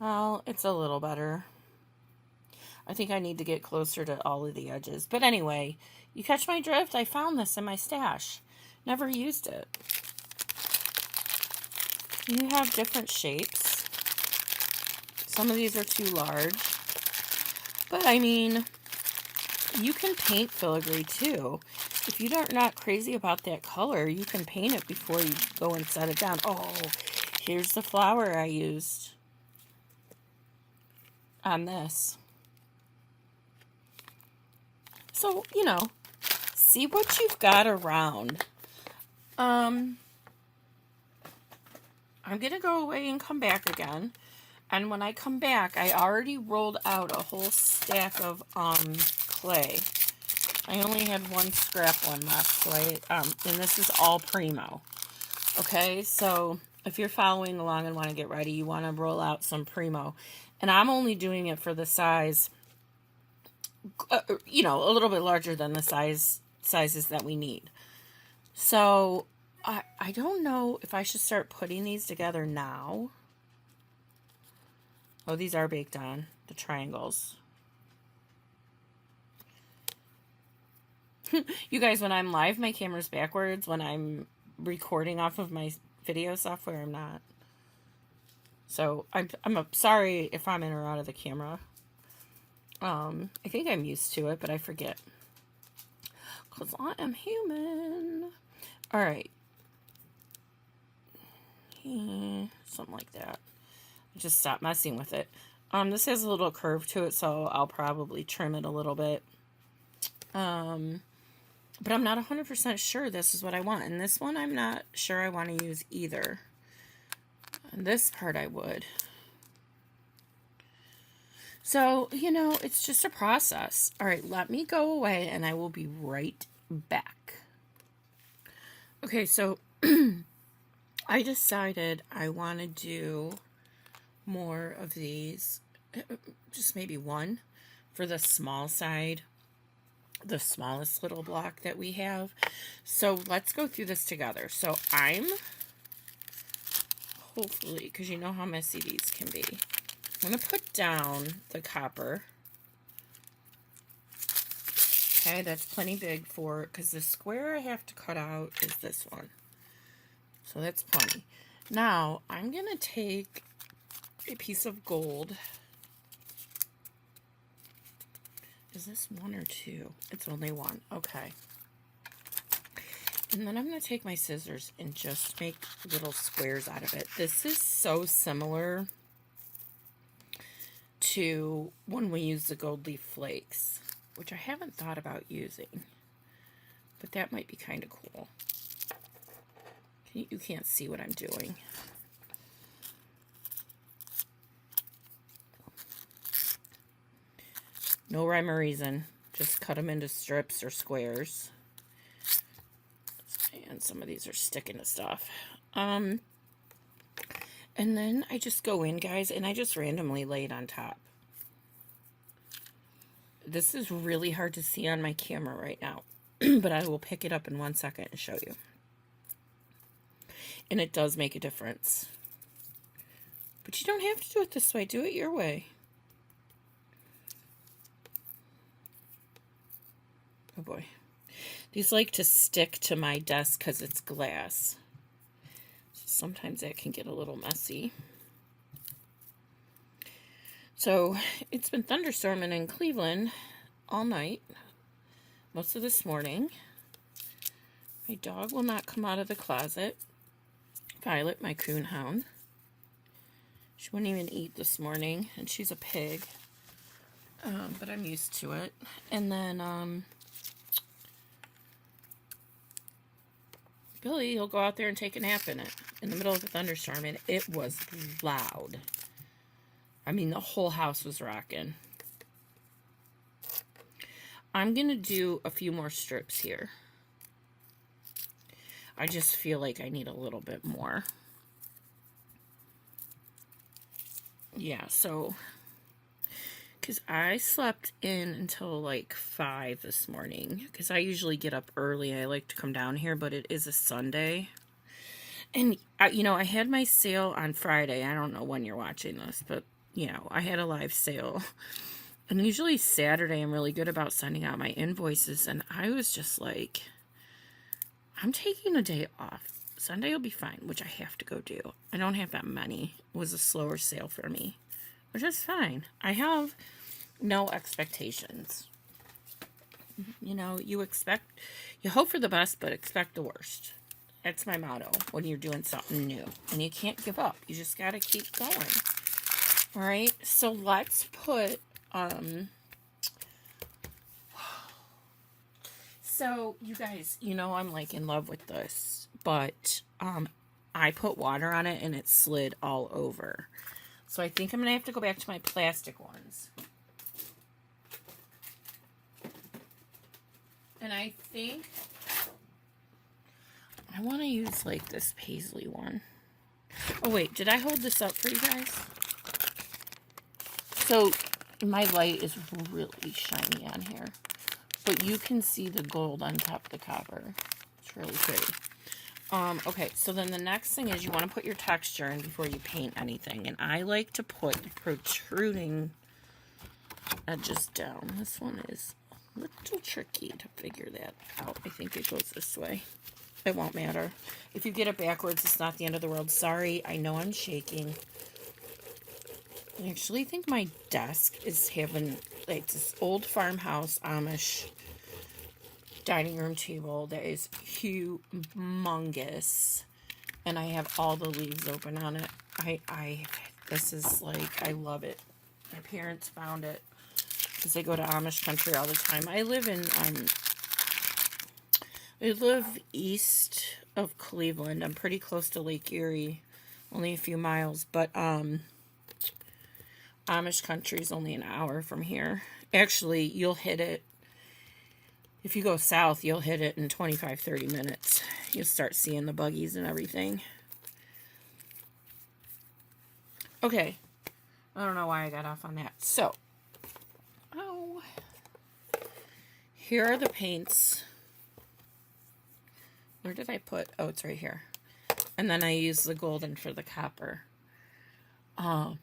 Well, it's a little better. I think I need to get closer to all of the edges. But anyway, you catch my drift? I found this in my stash. Never used it. You have different shapes. Some of these are too large. But I mean, you can paint filigree too. If you're not crazy about that color, you can paint it before you go and set it down. Oh, here's the flower I used on this. So, you know, see what you've got around. I'm going to go away and come back again. And when I come back, I already rolled out a whole stack of clay. I only had one scrap one left, so and this is all Primo. Okay, so if you're following along and want to get ready, you want to roll out some Primo. And I'm only doing it for the size, you know, a little bit larger than the sizes that we need. So, I don't know if I should start putting these together now. Oh, these are baked on, the triangles. You guys, when I'm live, my camera's backwards. When I'm recording off of my video software, I'm not. So I'm sorry if I'm in or out of the camera. I think I'm used to it, but I forget. Because I am human. Alright. Something like that. Just stop messing with it. This has a little curve to it, so I'll probably trim it a little bit. But I'm not 100% sure this is what I want. And this one I'm not sure I want to use either. And this part I would. So, you know, it's just a process. All right, let me go away and I will be right back. Okay, so I decided I want to do more of these, just maybe one for the small side, the smallest little block that we have. So let's go through this together. So I'm, hopefully, because you know how messy these can be, I'm going to put down the copper. Okay, that's plenty big for, because the square I have to cut out is this one. So that's plenty. Now, I'm going to take a piece of gold. Is this one or two? It's only one. Okay. And then I'm going to take my scissors and just make little squares out of it. This is so similar to when we use the gold leaf flakes, which I haven't thought about using. But that might be kind of cool. You can't see what I'm doing. No rhyme or reason. Just cut them into strips or squares. And some of these are sticking to stuff. And then I just go in, guys, and I just randomly lay it on top. This is really hard to see on my camera right now, but I will pick it up in 1 second and show you. And it does make a difference. But you don't have to do it this way. Do it your way. Oh boy. These like to stick to my desk because it's glass. So sometimes that can get a little messy. So it's been thunderstorming in Cleveland all night. Most of this morning. My dog will not come out of the closet. Violet, my coon hound. She wouldn't even eat this morning, and she's a pig. But I'm used to it. And then, Billy, he'll go out there and take a nap in it in the middle of a thunderstorm, and it was loud. I mean, the whole house was rocking. I'm going to do a few more strips here. I just feel like I need a little bit more. Yeah, so, because I slept in until like 5 this morning, because I usually get up early. I like to come down here, but it is a Sunday. And, you know, I had my sale on Friday. I don't know when you're watching this, but, you know, I had a live sale. And usually Saturday, I'm really good about sending out my invoices, and I was just like, I'm taking a day off. Sunday will be fine, which I have to go do. I don't have that many. It was a slower sale for me, which is fine. I have no expectations. You know, you hope for the best, but expect the worst. That's my motto when you're doing something new. And you can't give up. You just got to keep going. All right, so let's put, so you guys, you know I'm like in love with this, but I put water on it and it slid all over. So I think I'm going to have to go back to my plastic ones. And I think I want to use like this paisley one. Oh wait, did I hold this up for you guys? So my light is really shiny on here, but you can see the gold on top of the copper. It's really pretty. Okay, so then the next thing is you want to put your texture in before you paint anything. And I like to put protruding edges down. This one is a little tricky to figure that out. I think it goes this way. It won't matter. If you get it backwards, it's not the end of the world. Sorry, I know I'm shaking. I actually think my desk is having, like, this old farmhouse Amish dining room table that is humongous. And I have all the leaves open on it. This is like, I love it. My parents found it because they go to Amish country all the time. I live east of Cleveland. I'm pretty close to Lake Erie, only a few miles, but Amish country is only an hour from here. Actually, you'll hit it, if you go south, you'll hit it in 25-30 minutes. You'll start seeing the buggies and everything. Okay, I don't know why I got off on that. So, here are the paints. Where did I put? Oh, it's right here. And then I use the golden for the copper. You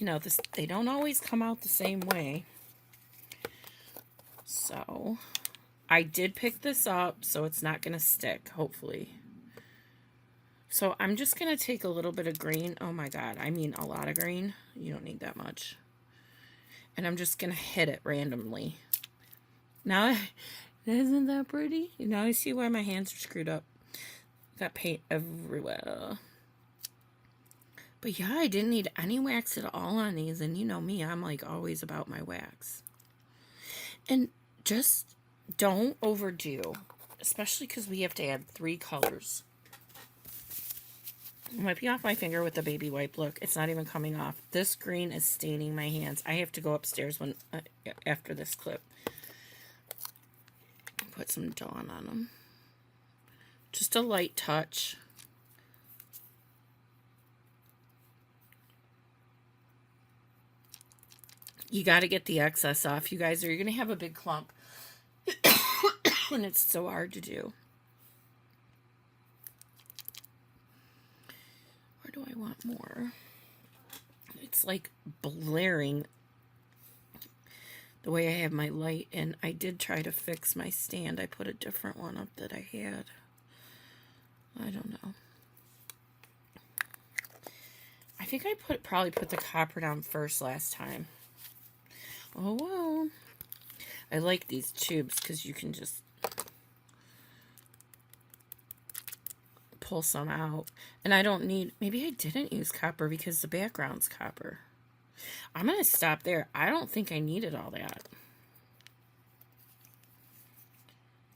know, they don't always come out the same way. So, I did pick this up, so it's not going to stick, hopefully. So, I'm just going to take a little bit of green. Oh my god, I mean a lot of green. You don't need that much. And I'm just going to hit it randomly. Now, isn't that pretty? Now I see why my hands are screwed up. Got paint everywhere. But yeah, I didn't need any wax at all on these. And you know me, I'm like always about my wax. And just don't overdo. Especially because we have to add 3 colors. I'm wiping off my finger with the baby wipe. Look, it's not even coming off. This green is staining my hands. I have to go upstairs after this clip. Put some Dawn on them. Just a light touch. You got to get the excess off, you guys, or you're going to have a big clump. And it's so hard to do. Where do I want more? It's like blaring the way I have my light, and I did try to fix my stand. I put a different one up that I had. I don't know. I think I probably put the copper down first last time. Oh well. I like these tubes because you can just pull some out. And I don't need, maybe I didn't use copper because the background's copper. I'm going to stop there. I don't think I needed all that.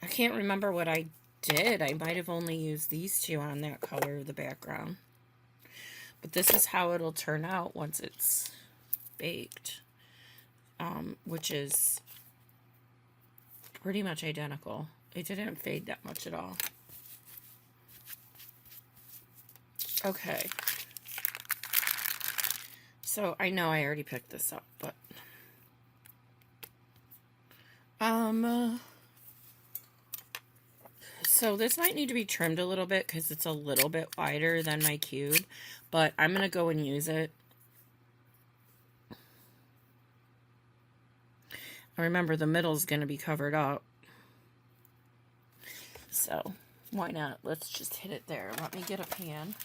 I can't remember what I did. I might have only used these 2 on that color of the background. But this is how it'll turn out once it's baked. Which is pretty much identical. It didn't fade that much at all. Okay. So, I know I already picked this up, but so this might need to be trimmed a little bit because it's a little bit wider than my cube, but I'm going to go and use it. Remember, the middle is going to be covered up. So, why not? Let's just hit it there. Let me get a pan.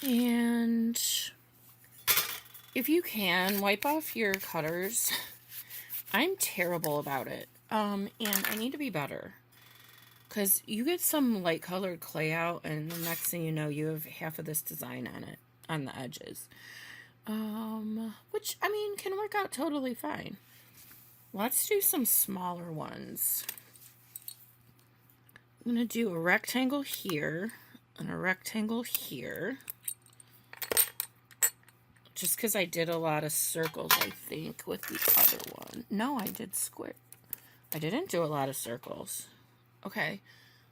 And if you can, wipe off your cutters. I'm terrible about it. And I need to be better. Because you get some light colored clay out, and the next thing you know, you have half of this design on it, on the edges. Which, I mean, can work out totally fine. Let's do some smaller ones. I'm going to do a rectangle here, and a rectangle here. Just because I did a lot of circles, I think, with the other one. No, I did square. I didn't do a lot of circles. Okay,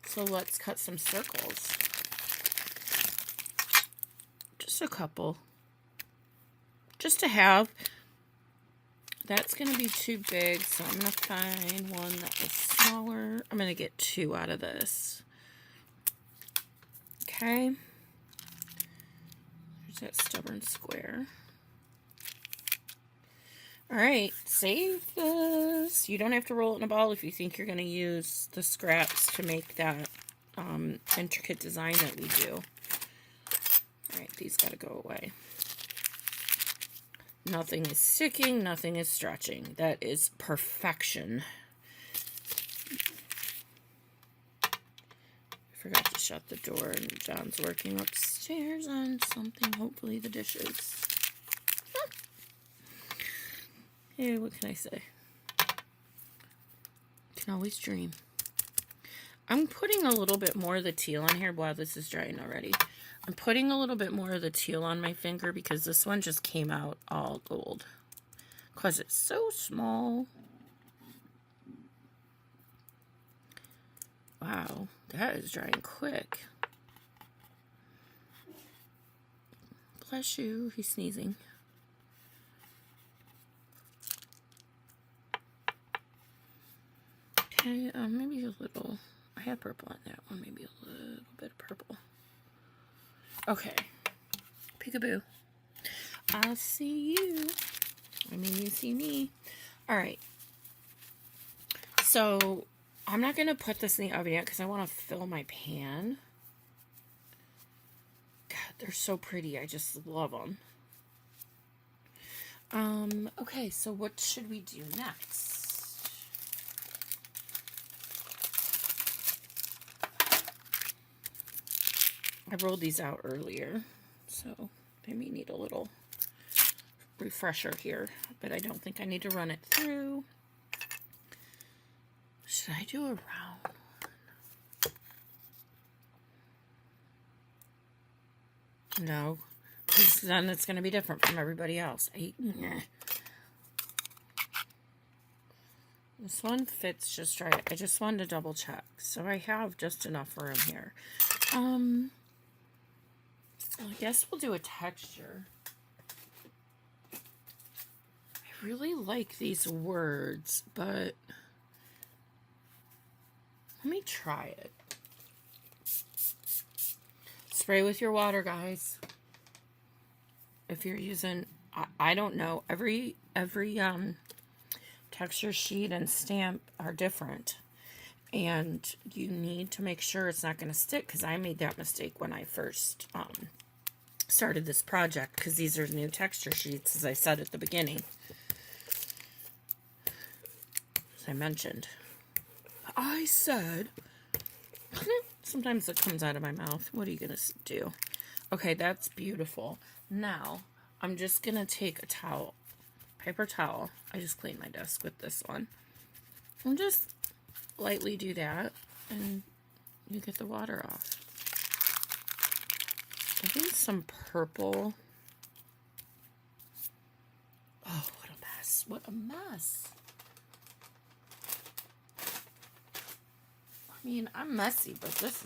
so let's cut some circles. Just a couple. Just to have that's going to be too big, so I'm going to find one that is smaller. I'm going to get 2 out of this. Okay. There's that stubborn square. Alright, save this. You don't have to roll it in a ball if you think you're going to use the scraps to make that intricate design that we do. Alright, these got to go away. Nothing is sticking, nothing is stretching. That is perfection. I forgot to shut the door, and John's working upstairs on something, hopefully the dishes. Hey, what can I say? Can always dream. I'm putting a little bit more of the teal on here. Wow, this is drying already. I'm putting a little bit more of the teal on my finger because this one just came out all gold. Because it's so small. Wow, that is drying quick. Bless you, he's sneezing. Okay, maybe a little. I had purple on that one. Maybe a little bit of purple. Okay. Peekaboo. I see you. I mean, you see me. Alright. So, I'm not going to put this in the oven yet because I want to fill my pan. God, they're so pretty. I just love them. Okay, so what should we do next? I rolled these out earlier, so maybe need a little refresher here, but I don't think I need to run it through. Should I do a round one? No, because then it's going to be different from everybody else. This one fits just right. I just wanted to double check, so I have just enough room here. I guess we'll do a texture. I really like these words, but let me try it. Spray with your water, guys. If you're using, I don't know, every texture sheet and stamp are different. And you need to make sure it's not going to stick, because I made that mistake when I first started this project, because these are new texture sheets, as I said at the beginning. As I mentioned. I said, sometimes it comes out of my mouth. What are you going to do? Okay, that's beautiful. Now, I'm just going to take a towel, paper towel. I just cleaned my desk with this one. And just lightly do that, and you get the water off. I think some purple. Oh, what a mess. What a mess. I mean, I'm messy, but this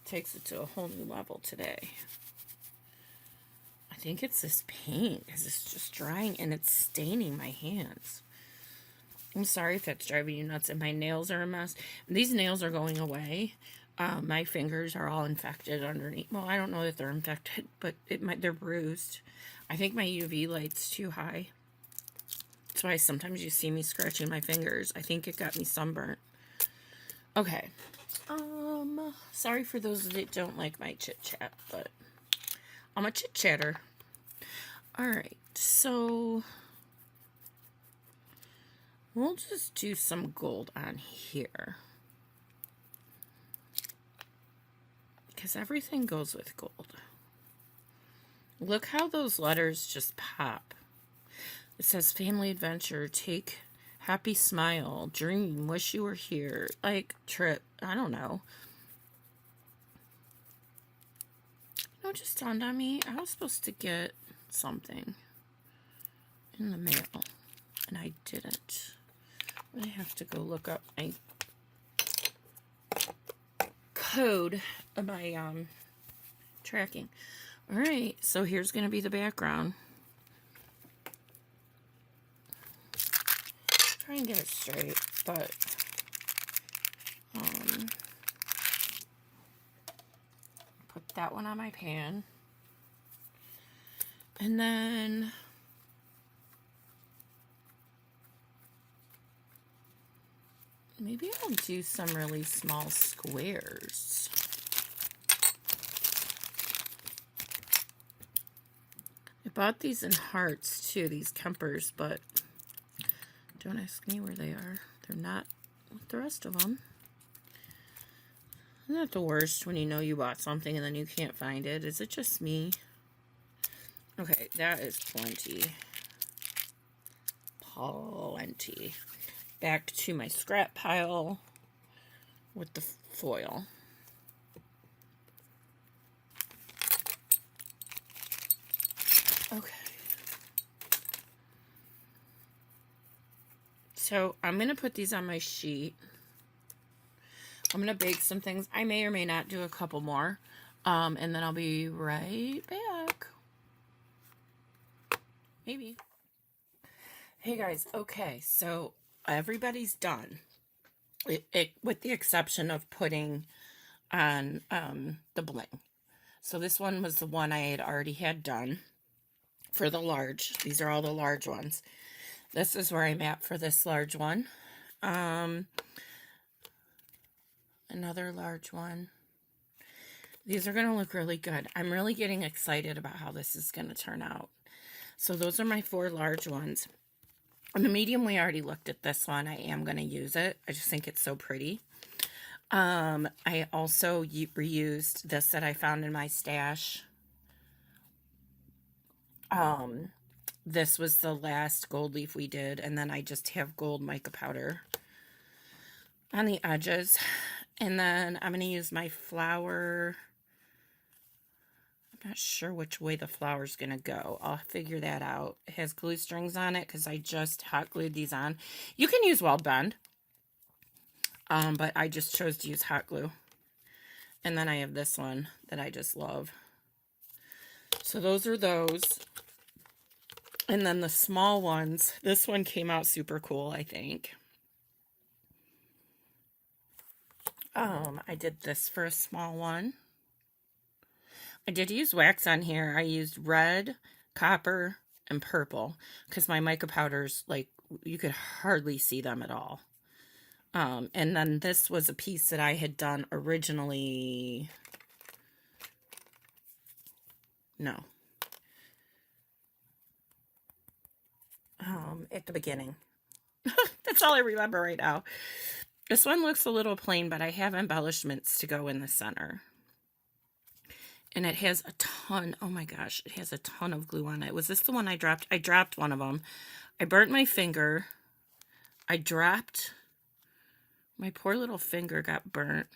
takes it to a whole new level today. I think it's this paint, because it's just drying and it's staining my hands. I'm sorry if that's driving you nuts, and my nails are a mess. These nails are going away. My fingers are all infected underneath. Well, I don't know that they're infected, but they're bruised. I think my UV light's too high. That's why sometimes you see me scratching my fingers. I think it got me sunburnt. Okay. Sorry for those that don't like my chit-chat, but I'm a chit-chatter. Alright, so we'll just do some gold on here. Because everything goes with gold. Look how those letters just pop. It says family adventure, take, happy smile, dream, wish you were here, like, trip, I don't know. You know, it just dawned on me, I was supposed to get something in the mail, and I didn't. I have to go look up my code of my tracking. Alright, so here's going to be the background. try and get it straight, but put that one on my pan. And then maybe I'll do some really small squares. I bought these in hearts too, these Kempers, but don't ask me where they are. They're not with the rest of them. Isn't that the worst when you know you bought something and then you can't find it? Is it just me? Okay, that is plenty. Plenty. Back to my scrap pile with the foil. Okay. So I'm going to put these on my sheet. I'm going to bake some things. I may or may not do a couple more. And then I'll be right back. Maybe. Hey guys, okay, so everybody's done. With the exception of putting on the bling. So this one was the one I had already had done for the large. These are all the large ones. This is where I'm at for this large one. Another large one. These are going to look really good. I'm really getting excited about how this is going to turn out. So those are my 4 large ones. On the medium, we already looked at this one. I am going to use it. I just think it's so pretty. I also reused this that I found in my stash. This was the last gold leaf we did, and then I just have gold mica powder on the edges. And then I'm going to use my flower. I'm not sure which way the flower's going to go. I'll figure that out. It has glue strings on it because I just hot glued these on. You can use Weld Bend, but I just chose to use hot glue. And then I have this one that I just love. So those are those. And then the small ones, this one came out super cool, I think. I did this for a small one. I did use wax on here. I used red, copper, and purple because my mica powders, like, you could hardly see them at all. And then this was a piece that I had done originally. No. At the beginning. That's all I remember right now. This one looks a little plain, but I have embellishments to go in the center. And it has a ton, oh my gosh, it has a ton of glue on it. Was this the one I dropped? I dropped one of them. I burnt my finger. I dropped, my poor little finger got burnt.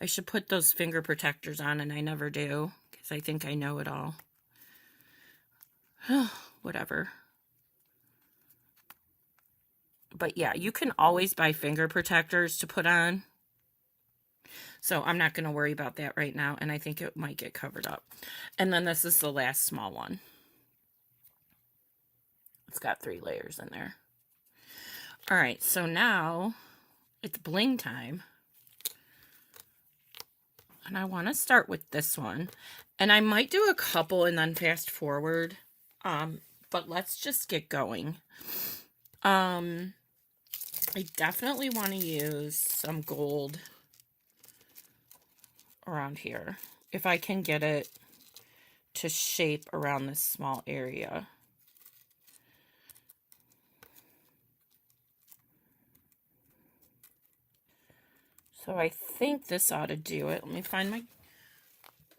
I should put those finger protectors on, and I never do, because I think I know it all. Whatever. But yeah, you can always buy finger protectors to put on. So I'm not going to worry about that right now. And I think it might get covered up. And then this is the last small one. It's got 3 layers in there. All right, so now it's bling time. And I want to start with this one. And I might do a couple and then fast forward. But let's just get going. I definitely want to use some gold around here, if I can get it to shape around this small area. So I think this ought to do it. Let me find my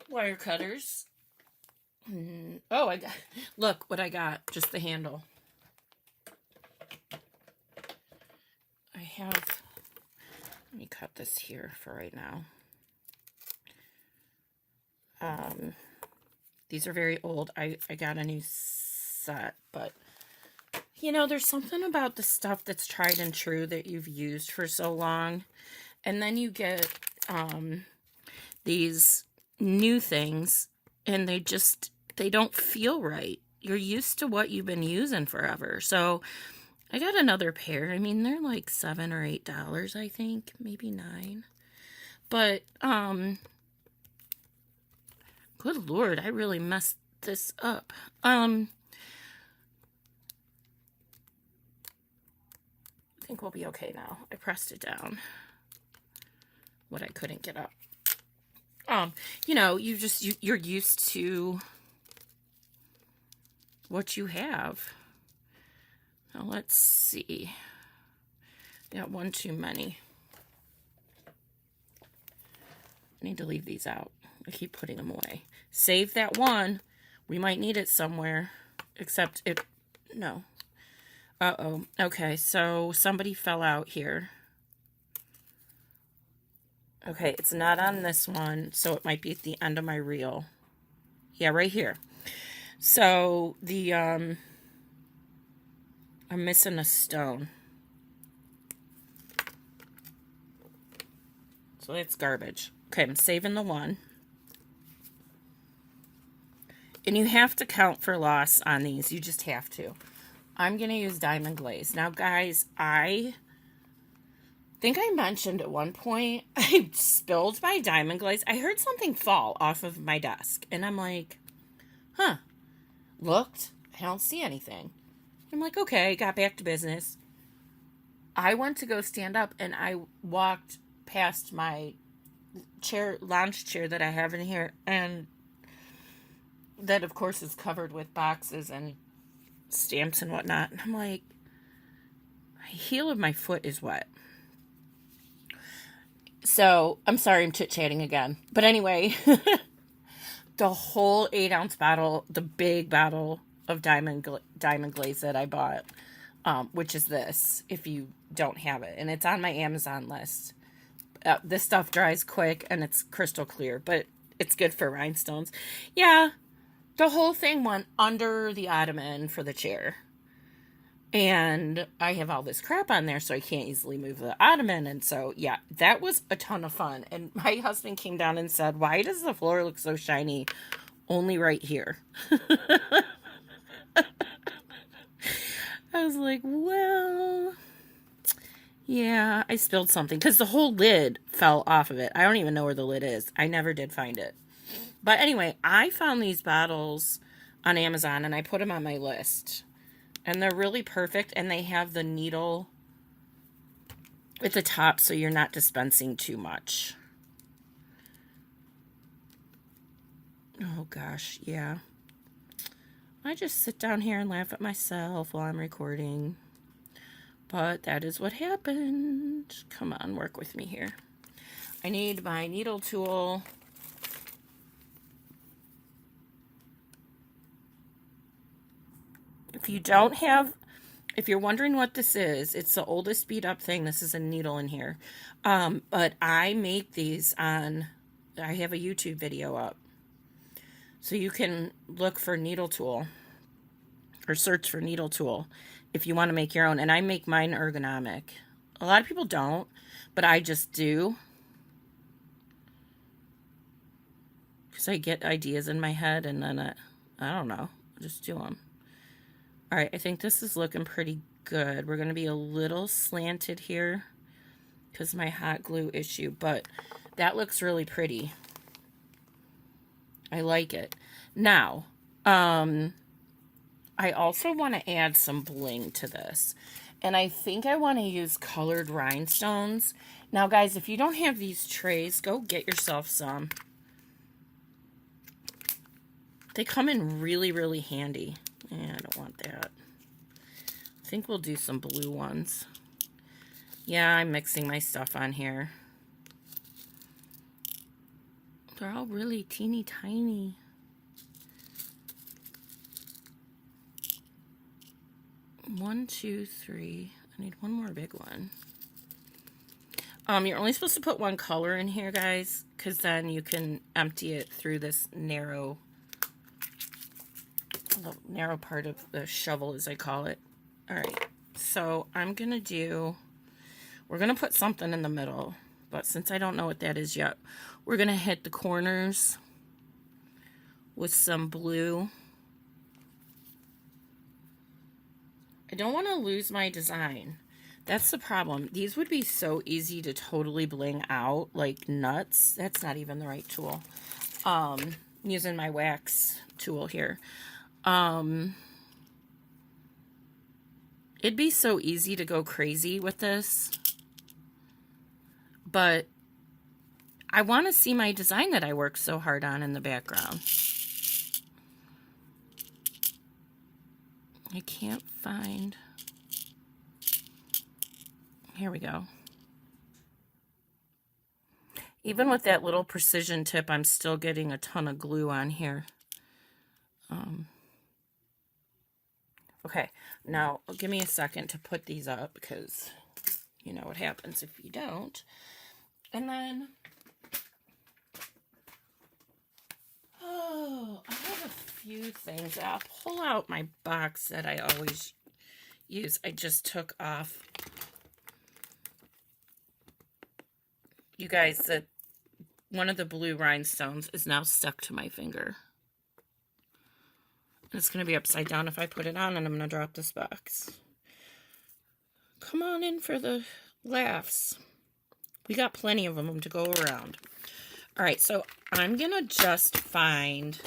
wire cutters. Oh, I got, look what I got, just the handle. I have, let me cut this here for right now. These are very old. I got a new set, but you know, there's something about the stuff that's tried and true that you've used for so long, and then you get these new things, and they don't feel right. You're used to what you've been using forever. So I got another pair. I mean, they're like $7 or $8, I think, maybe $9. But, good Lord, I really messed this up. I think we'll be okay now. I pressed it down. What I couldn't get up. You know, you're used to what you have. Now let's see. Got one too many. I need to leave these out. I keep putting them away. Save that one. We might need it somewhere. Except it, no. Uh-oh. Okay, so somebody fell out here. Okay, it's not on this one, so it might be at the end of my reel. Yeah, right here. So the, I'm missing a stone. So that's garbage. Okay, I'm saving the one. And you have to count for loss on these. You just have to. I'm going to use diamond glaze. Now, guys, I think I mentioned at one point I spilled my diamond glaze. I heard something fall off of my desk. And I'm like, huh. Looked. I don't see anything. I'm like, okay. Got back to business. I went to go stand up and I walked past my lounge chair that I have in here, and that of course is covered with boxes and stamps and whatnot. And I'm like, my heel of my foot is wet. So I'm sorry, I'm chit-chatting again, but anyway, the whole 8-ounce bottle, the big bottle of diamond glaze that I bought, which is this, if you don't have it, and it's on my Amazon list. This stuff dries quick and it's crystal clear, but it's good for rhinestones. Yeah, the whole thing went under the ottoman for the chair. And I have all this crap on there, so I can't easily move the ottoman. And so, yeah, that was a ton of fun. And my husband came down and said, why does the floor look so shiny only right here? I was like, well... yeah, I spilled something because the whole lid fell off of it. I don't even know where the lid is. I never did find it. But anyway, I found these bottles on Amazon and I put them on my list. And they're really perfect, and they have the needle at the top so you're not dispensing too much. Oh gosh, yeah. I just sit down here and laugh at myself while I'm recording. But that is what happened. Come on, work with me here. I need my needle tool. If you're wondering what this is, it's the oldest beat up thing. This is a needle in here. But I make these I have a YouTube video up. So you can look for needle tool or search for needle tool if you want to make your own. And I make mine ergonomic. A lot of people don't, but I just do. Because I get ideas in my head and then I don't know, I just do them. All right, I think this is looking pretty good. We're going to be a little slanted here because my hot glue issue, but that looks really pretty. I like it. Now, I also want to add some bling to this. And I think I want to use colored rhinestones. Now, guys, if you don't have these trays, go get yourself some. They come in really, really handy. Yeah, I don't want that. I think we'll do some blue ones. Yeah, I'm mixing my stuff on here. They're all really teeny tiny. One, two, three. I need one more big one. You're only supposed to put one color in here, guys, because then you can empty it through this narrow part of the shovel, as I call it. All right, so we're going to put something in the middle, but since I don't know what that is yet, we're going to hit the corners with some blue. I don't want to lose my design. That's the problem. These would be so easy to totally bling out like nuts. That's not even the right tool. I'm using my wax tool here. It'd be so easy to go crazy with this. But I want to see my design that I worked so hard on in the background. I can't find... Here we go. Even with that little precision tip, I'm still getting a ton of glue on here. Okay, now give me a second to put these up because you know what happens if you don't. And then, oh, I have a few things. I'll pull out my box that I always use. I just took off. You guys, that one of the blue rhinestones is now stuck to my finger. It's going to be upside down if I put it on, and I'm going to drop this box. Come on in for the laughs. We got plenty of them to go around. All right, so I'm going to just find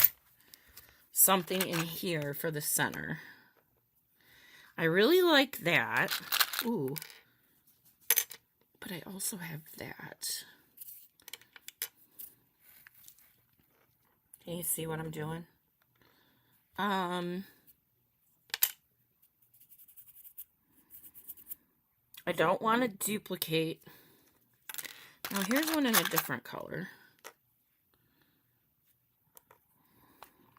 something in here for the center. I really like that. Ooh. But I also have that. Can you see what I'm doing? I don't want to duplicate. Now here's one in a different color.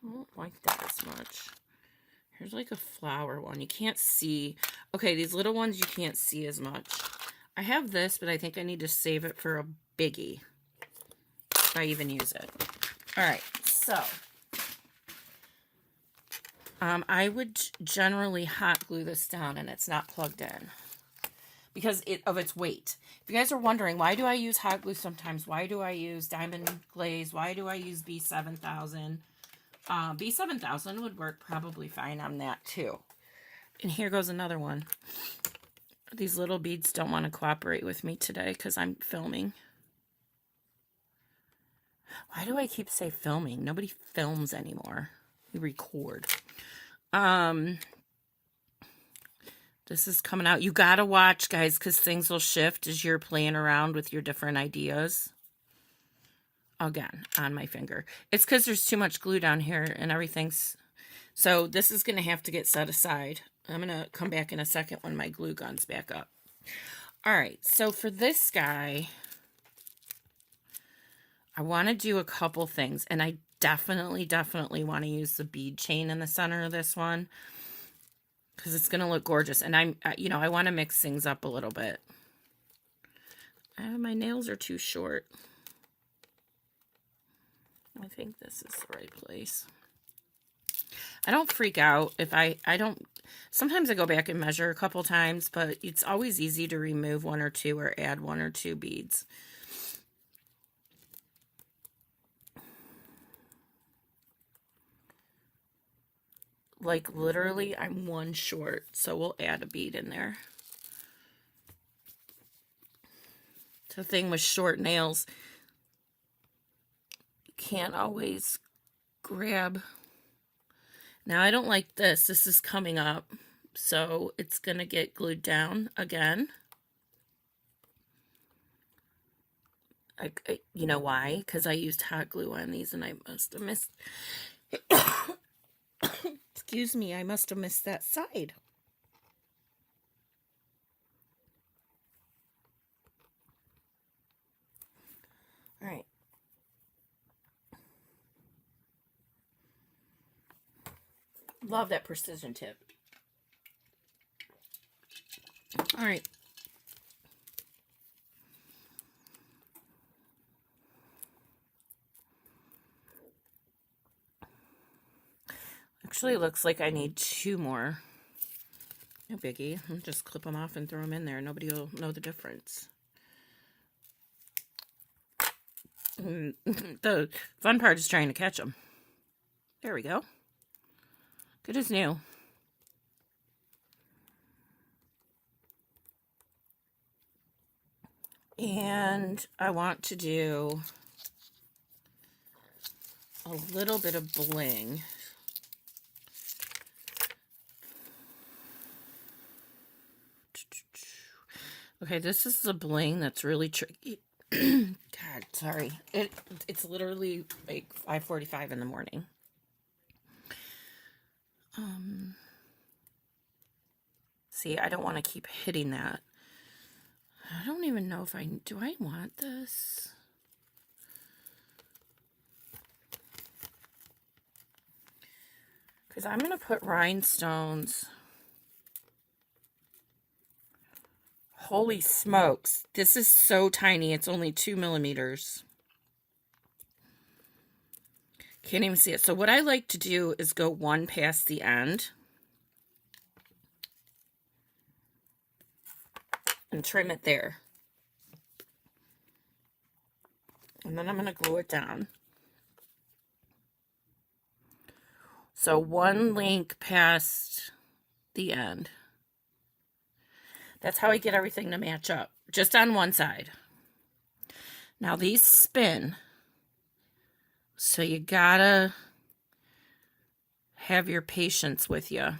I don't like that as much. Here's like a flower one. You can't see. Okay, these little ones you can't see as much. I have this, but I think I need to save it for a biggie. If I even use it. All right, so I would generally hot glue this down, and it's not plugged in because of its weight. If you guys are wondering, why do I use hot glue sometimes? Why do I use diamond glaze? Why do I use B7000? B7000 would work probably fine on that too. And here goes another one. These little beads don't want to cooperate with me today because I'm filming. Why do I keep saying filming? Nobody films anymore. We record. This is coming out. You gotta watch, guys, because things will shift as you're playing around with your different ideas. Again, on my finger. It's because there's too much glue down here and everything's... So this is going to have to get set aside. I'm going to come back in a second when my glue gun's back up. All right, so for this guy, I want to do a couple things. And I definitely want to use the bead chain in the center of this one because it's going to look gorgeous. And I want to mix things up a little bit. My nails are too short. I think this is the right place. I don't freak out if I don't, sometimes I go back and measure a couple times, but it's always easy to remove one or two or add one or two beads. Like literally I'm one short, so we'll add a bead in there. The thing with short nails, can't always grab. Now I don't like this. This is coming up, so it's going to get glued down again. You know why? Because I used hot glue on these and I must have missed... Excuse me, I must have missed that side. All right. Love that precision tip. All right. Actually, it looks like I need two more. No biggie. I'll just clip them off and throw them in there. Nobody will know the difference. The fun part is trying to catch them. There we go. Good as new. And I want to do a little bit of bling. Okay, this is the bling that's really tricky. God, sorry. It's literally like 5:45 in the morning. See, I don't want to keep hitting that. I don't even know if do I want this? Because I'm going to put rhinestones. Holy smokes. This is so tiny. It's only 2 millimeters. Can't even see it. So what I like to do is go one past the end. And trim it there. And then I'm going to glue it down. So one link past the end. That's how I get everything to match up. Just on one side. Now these spin. So you gotta have your patience with you.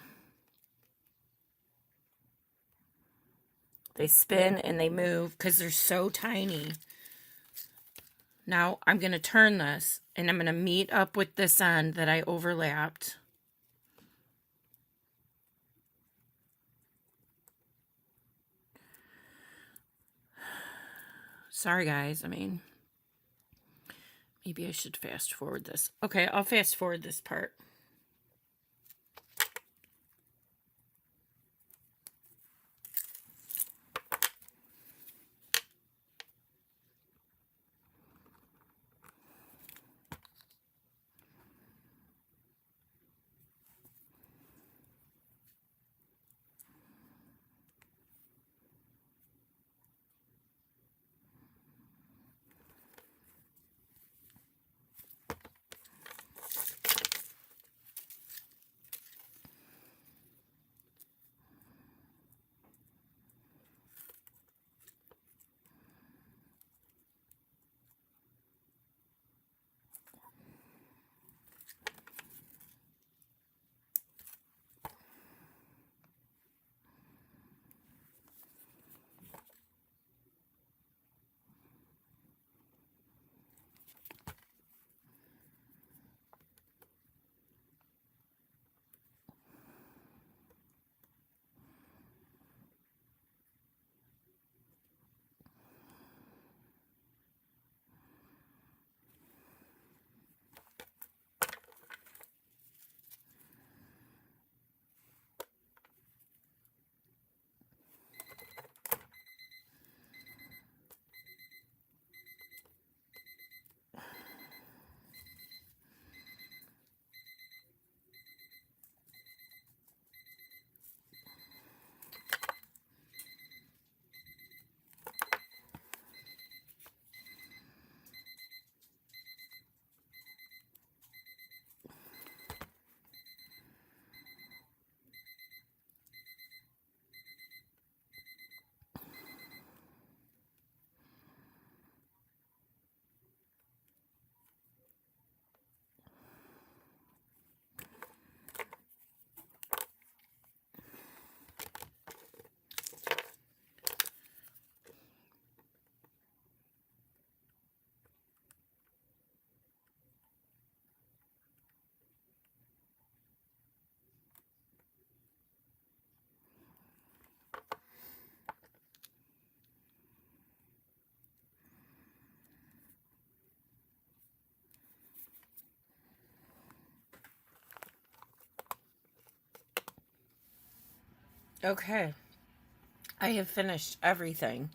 They spin and they move because they're so tiny. Now I'm going to turn this and I'm going to meet up with this end that I overlapped. Sorry guys, I mean, maybe I should fast forward this. Okay, I'll fast forward this part. Okay, I have finished everything,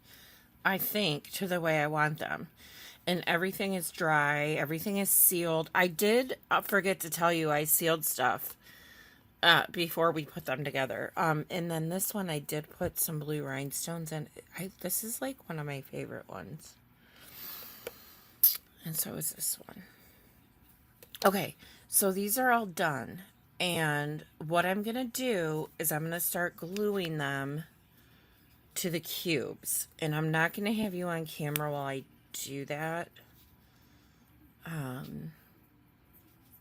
I think, to the way I want them. And everything is dry, everything is sealed. I did forget to tell you I sealed stuff before we put them together. And then this one I did put some blue rhinestones in. This is like one of my favorite ones. And so is this one. Okay, so these are all done. And what I'm going to do is I'm going to start gluing them to the cubes. And I'm not going to have you on camera while I do that.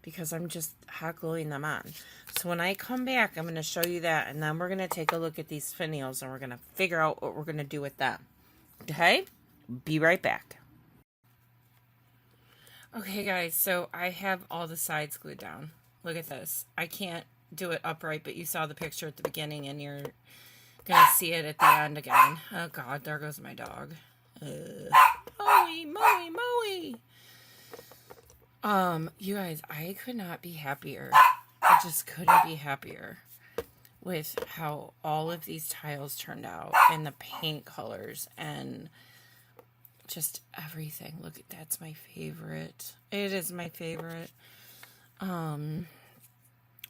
Because I'm just hot gluing them on. So when I come back, I'm going to show you that. And then we're going to take a look at these finials. And we're going to figure out what we're going to do with them. Okay? Be right back. Okay, guys. So I have all the sides glued down. Look at this. I can't do it upright, but you saw the picture at the beginning. And you're going to see it at the end again. Oh, God. There goes my dog. Moe. You guys, I could not be happier. I just couldn't be happier with how all of these tiles turned out and the paint colors and just everything. Look, that's my favorite. It is my favorite.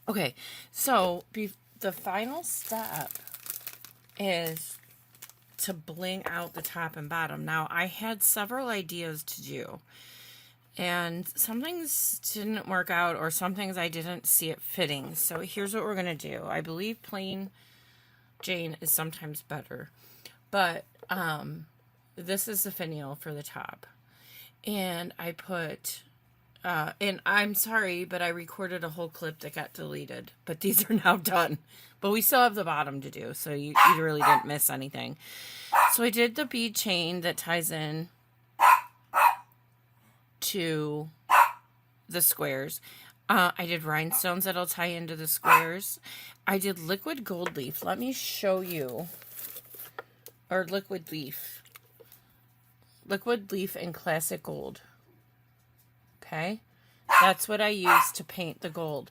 Okay, so the final step is to bling out the top and bottom. Now, I had several ideas to do. And some things didn't work out, or some things I didn't see it fitting. So here's what we're going to do. I believe plain Jane is sometimes better. But this is the finial for the top. And I put, and I'm sorry, but I recorded a whole clip that got deleted. But these are now done. But we still have the bottom to do, so you really didn't miss anything. So I did the bead chain that ties in to the squares. I did rhinestones that'll tie into the squares. I did liquid gold leaf. Let me show you. Or liquid leaf. Liquid leaf and classic gold. Okay? That's what I use to paint the gold.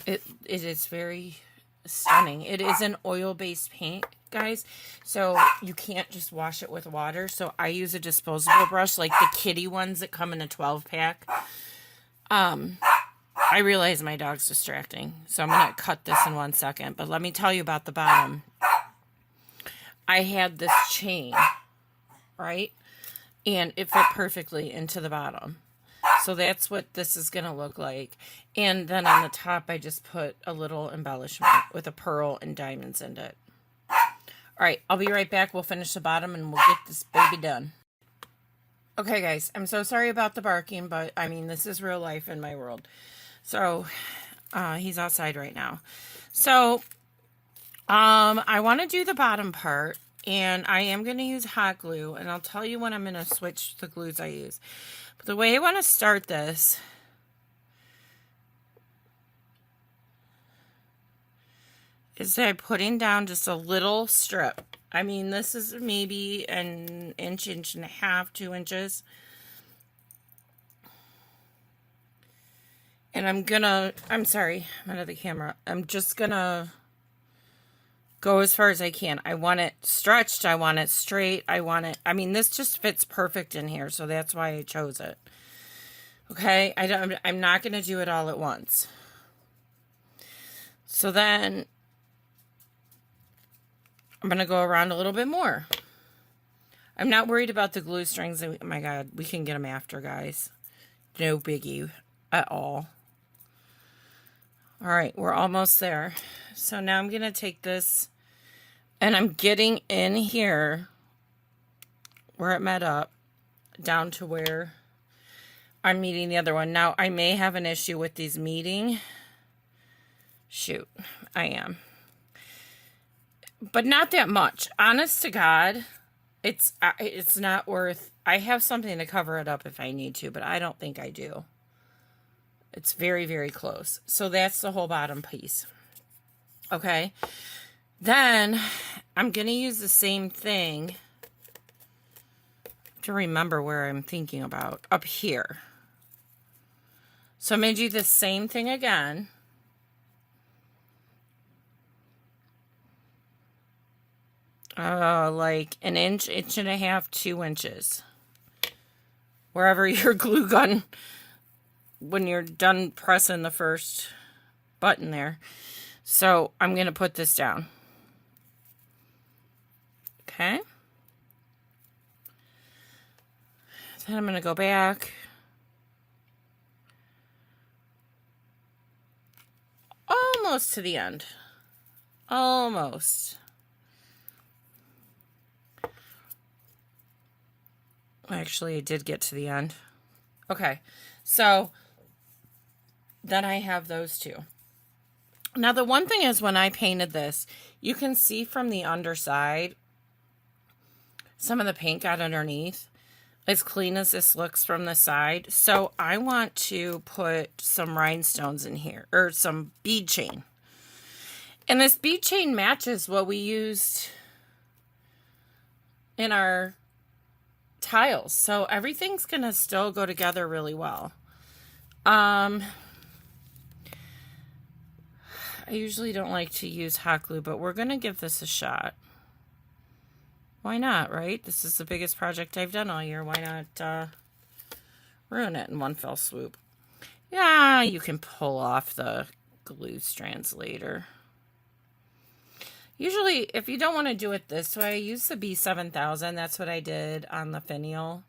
It is very stunning. It is an oil-based paint, guys, so you can't just wash it with water. So I use a disposable brush, like the kitty ones that come in a 12-pack. I realize my dog's distracting, so I'm going to cut this in 1 second. But let me tell you about the bottom. I had this chain, right? And it fit perfectly into the bottom. So that's what this is going to look like. And then on the top, I just put a little embellishment with a pearl and diamonds in it. All right, I'll be right back. We'll finish the bottom and we'll get this baby done. Okay, guys, I'm so sorry about the barking, but I mean, this is real life in my world. So, he's outside right now. So, I want to do the bottom part, and I am going to use hot glue, and I'll tell you when I'm going to switch the glues I use. But the way I want to start this is by putting down just a little strip. I mean, this is maybe an inch, inch and a half, 2 inches. And I'm sorry, I'm out of the camera. I'm just gonna go as far as I can. I want it stretched. I want it straight. I mean, this just fits perfect in here, so that's why I chose it. Okay, I'm not gonna do it all at once. So then I'm going to go around a little bit more. I'm not worried about the glue strings. Oh my God, we can get them after, guys. No biggie at all. All right, we're almost there. So now I'm going to take this, and I'm getting in here where it met up, down to where I'm meeting the other one. Now, I may have an issue with these meeting. Shoot, I am. But not that much. Honest to God, it's not worth... I have something to cover it up if I need to, but I don't think I do. It's very, very close. So that's the whole bottom piece. Okay. Then I'm going to use the same thing to remember where I'm thinking about. Up here. So I'm going to do the same thing again. Like an inch, inch and a half, 2 inches. Wherever your glue gun, when you're done pressing the first button there. So I'm going to put this down. Okay. Then I'm going to go back. Almost to the end. Almost. Actually, I did get to the end. Okay, so then I have those two. Now, the one thing is when I painted this, you can see from the underside, some of the paint got underneath. As clean as this looks from the side. So I want to put some rhinestones in here, or some bead chain. And this bead chain matches what we used in our tiles. So everything's going to still go together really well. I usually don't like to use hot glue, but we're going to give this a shot. Why not, right? This is the biggest project I've done all year. Why not ruin it in one fell swoop? Yeah, you can pull off the glue strands later. Usually, if you don't want to do it this way, use the B7000. That's what I did on the finial.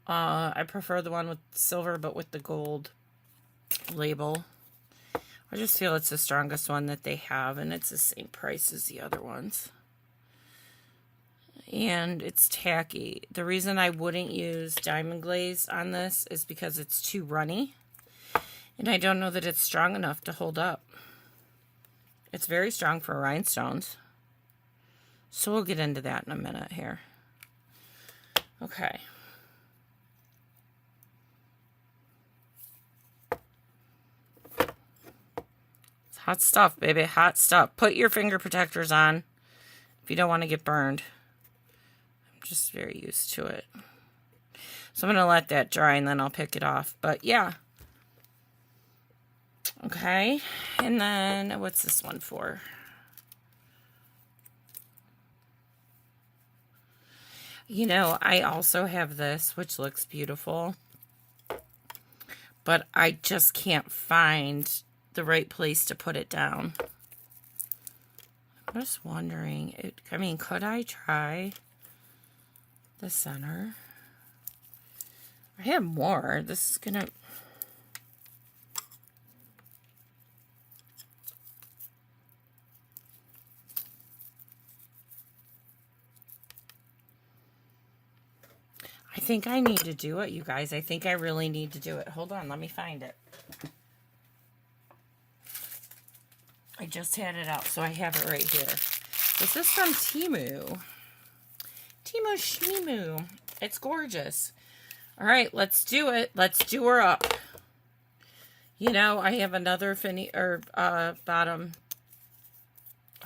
I prefer the one with silver, but with the gold label. I just feel it's the strongest one that they have, and it's the same price as the other ones. And it's tacky. The reason I wouldn't use diamond glaze on this is because it's too runny. And I don't know that it's strong enough to hold up. It's very strong for rhinestones. So we'll get into that in a minute here. Okay. It's hot stuff, baby. Hot stuff. Put your finger protectors on if you don't want to get burned. Just very used to it. So I'm going to let that dry and then I'll pick it off. But yeah. Okay. And then what's this one for? You know, I also have this, which looks beautiful. But I just can't find the right place to put it down. I'm just wondering. I mean, could I try the center? I have more. This is gonna... I think I need to do it, you guys. I think I really need to do it. Hold on, let me find it. I just had it out, so I have it right here. This is from Temu. Temu Shmemu. It's gorgeous. All right, let's do it. Let's do her up. You know, I have another bottom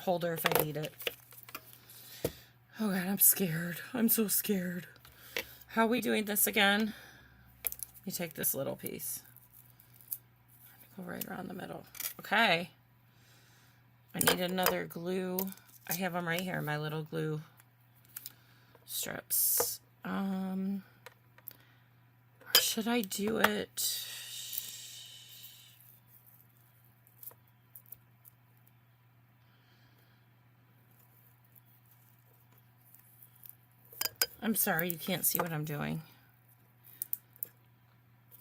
holder if I need it. Oh God, I'm scared. I'm so scared. How are we doing this again? You take this little piece. Go right around the middle. Okay. I need another glue. I have them right here, my little glue strips. Or should I do it? I'm sorry, you can't see what I'm doing.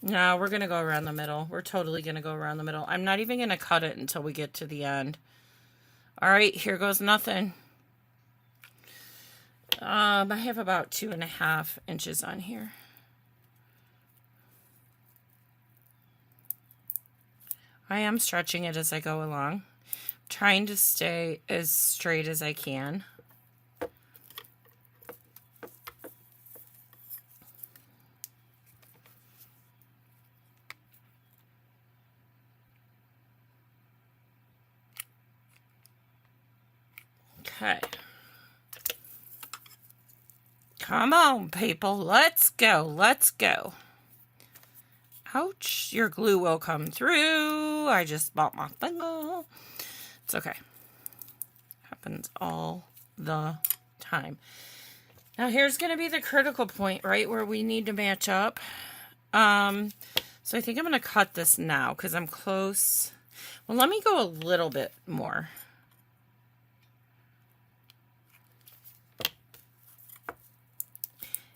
No, we're going to go around the middle. We're totally going to go around the middle. I'm not even going to cut it until we get to the end. All right, here goes nothing. I have about 2.5 inches on here. I am stretching it as I go along. Trying to stay as straight as I can. Okay. Come on, people. Let's go. Let's go. Ouch. Your glue will come through. I just bumped my finger. It's okay. Happens all the time. Now, here's going to be the critical point, right, where we need to match up. So I think I'm going to cut this now because I'm close. Well, let me go a little bit more.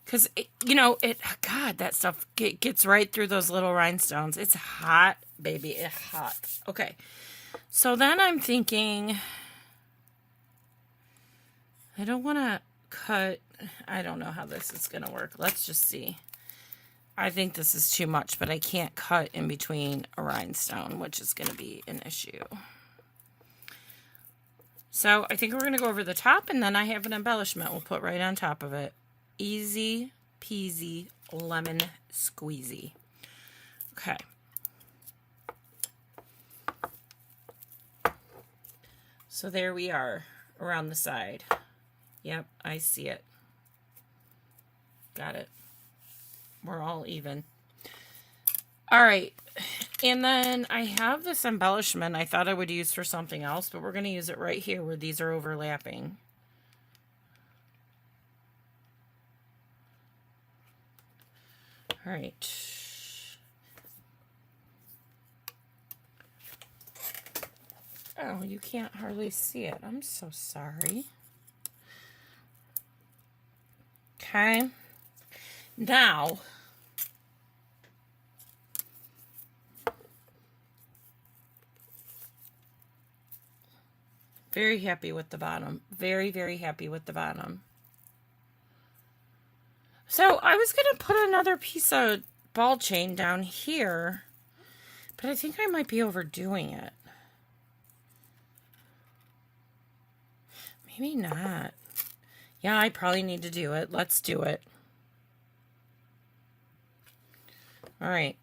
Because, you know, God, that stuff gets right through those little rhinestones. It's hot, baby. It's hot. Okay. So then I'm thinking, I don't want to cut. I don't know how this is going to work. Let's just see. I think this is too much, but I can't cut in between a rhinestone, which is going to be an issue. So I think we're going to go over the top, and then I have an embellishment we'll put right on top of it. Easy peasy lemon squeezy. Okay. So there we are around the side. Yep, I see it. Got it. We're all even. All right. And then I have this embellishment I thought I would use for something else, but we're going to use it right here where these are overlapping. All right. Oh, you can't hardly see it. I'm so sorry. Okay. Now, very happy with the bottom. Very, very happy with the bottom. So I was going to put another piece of ball chain down here, but I think I might be overdoing it. Maybe not. Yeah, I probably need to do it. Let's do it. All right.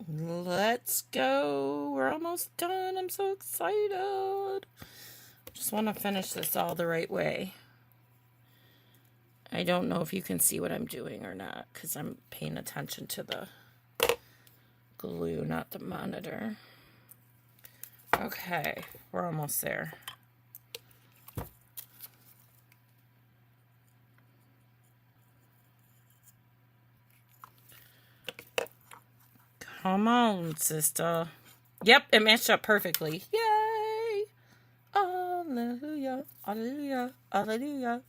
Let's go. We're almost done. I'm so excited. Just want to finish this all the right way. I don't know if you can see what I'm doing or not because I'm paying attention to the glue, not the monitor. Okay, we're almost there. Come on, sister. Yep, it matched up perfectly. Yay! Hallelujah, hallelujah, hallelujah.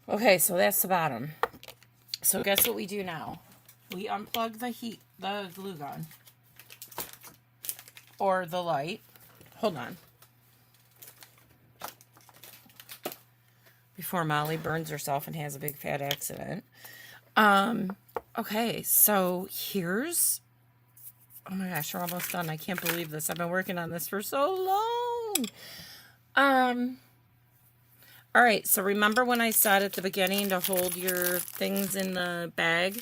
Okay, so that's the bottom. So guess what we do now? We unplug the glue gun. Or the light. Hold on. Before Molly burns herself and has a big fat accident. Okay, so here's... Oh my gosh, we're almost done. I can't believe this. I've been working on this for so long. All right, so remember when I said at the beginning to hold your things in the bag?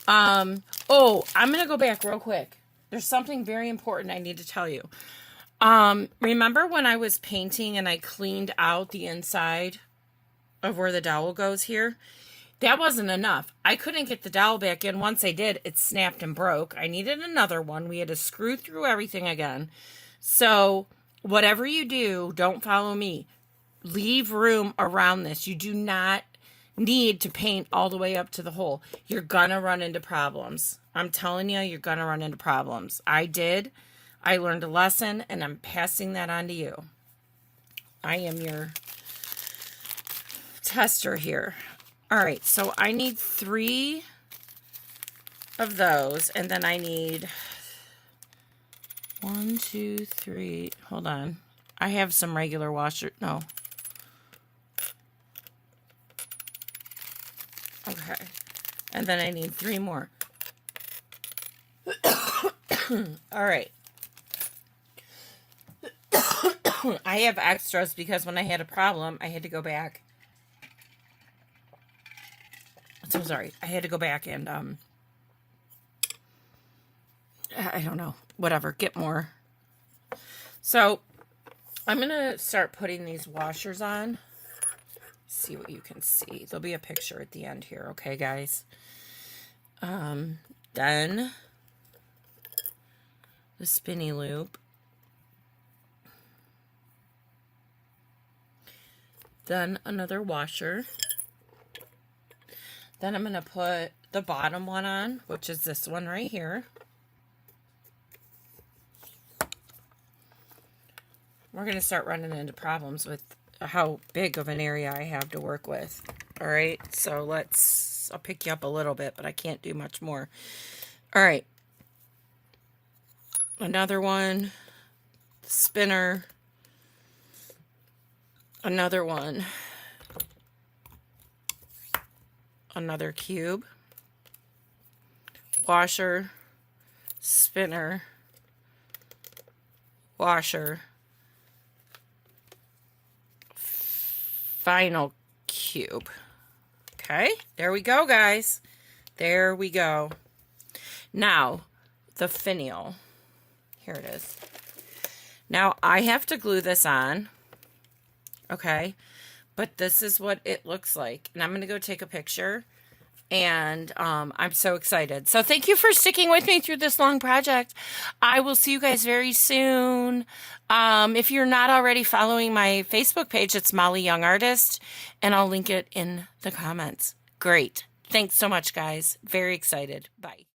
Oh, I'm going to go back real quick. There's something very important I need to tell you. Remember when I was painting and I cleaned out the inside of where the dowel goes here? That wasn't enough. I couldn't get the dowel back in. Once I did, it snapped and broke. I needed another one. We had to screw through everything again. So whatever you do, don't follow me. Leave room around this. You do not need to paint all the way up to the hole. You're gonna run into problems. I'm telling you, you're gonna run into problems. I did. I learned a lesson, and I'm passing that on to you. I am your tester here. All right, so I need 3 of those, and then I need 1, 2, 3. Hold on. I have some regular washer. No. Okay. And then I need 3 more. All right. I have extras because when I had a problem, I had to go back. So sorry. I had to go back and, I don't know, whatever, get more. So I'm going to start putting these washers on. See what you can see. There'll be a picture at the end here. Okay, guys. Then the spinny loop. Then another washer. Then I'm going to put the bottom one on, which is this one right here. We're going to start running into problems with how big of an area I have to work with. All right, so I'll pick you up a little bit, but I can't do much more. All right. Another one, spinner. Another one. Another cube. Washer, spinner, washer, final cube. Okay, there we go, guys. There we go. Now, the finial. Here it is. Now, I have to glue this on. Okay, but this is what it looks like. And I'm going to go take a picture. And I'm so excited. So thank you for sticking with me through this long project. I will see you guys very soon. If you're not already following my Facebook page, it's Molly Young Artist, and I'll link it in the comments. Great. Thanks so much, guys. Very excited. Bye.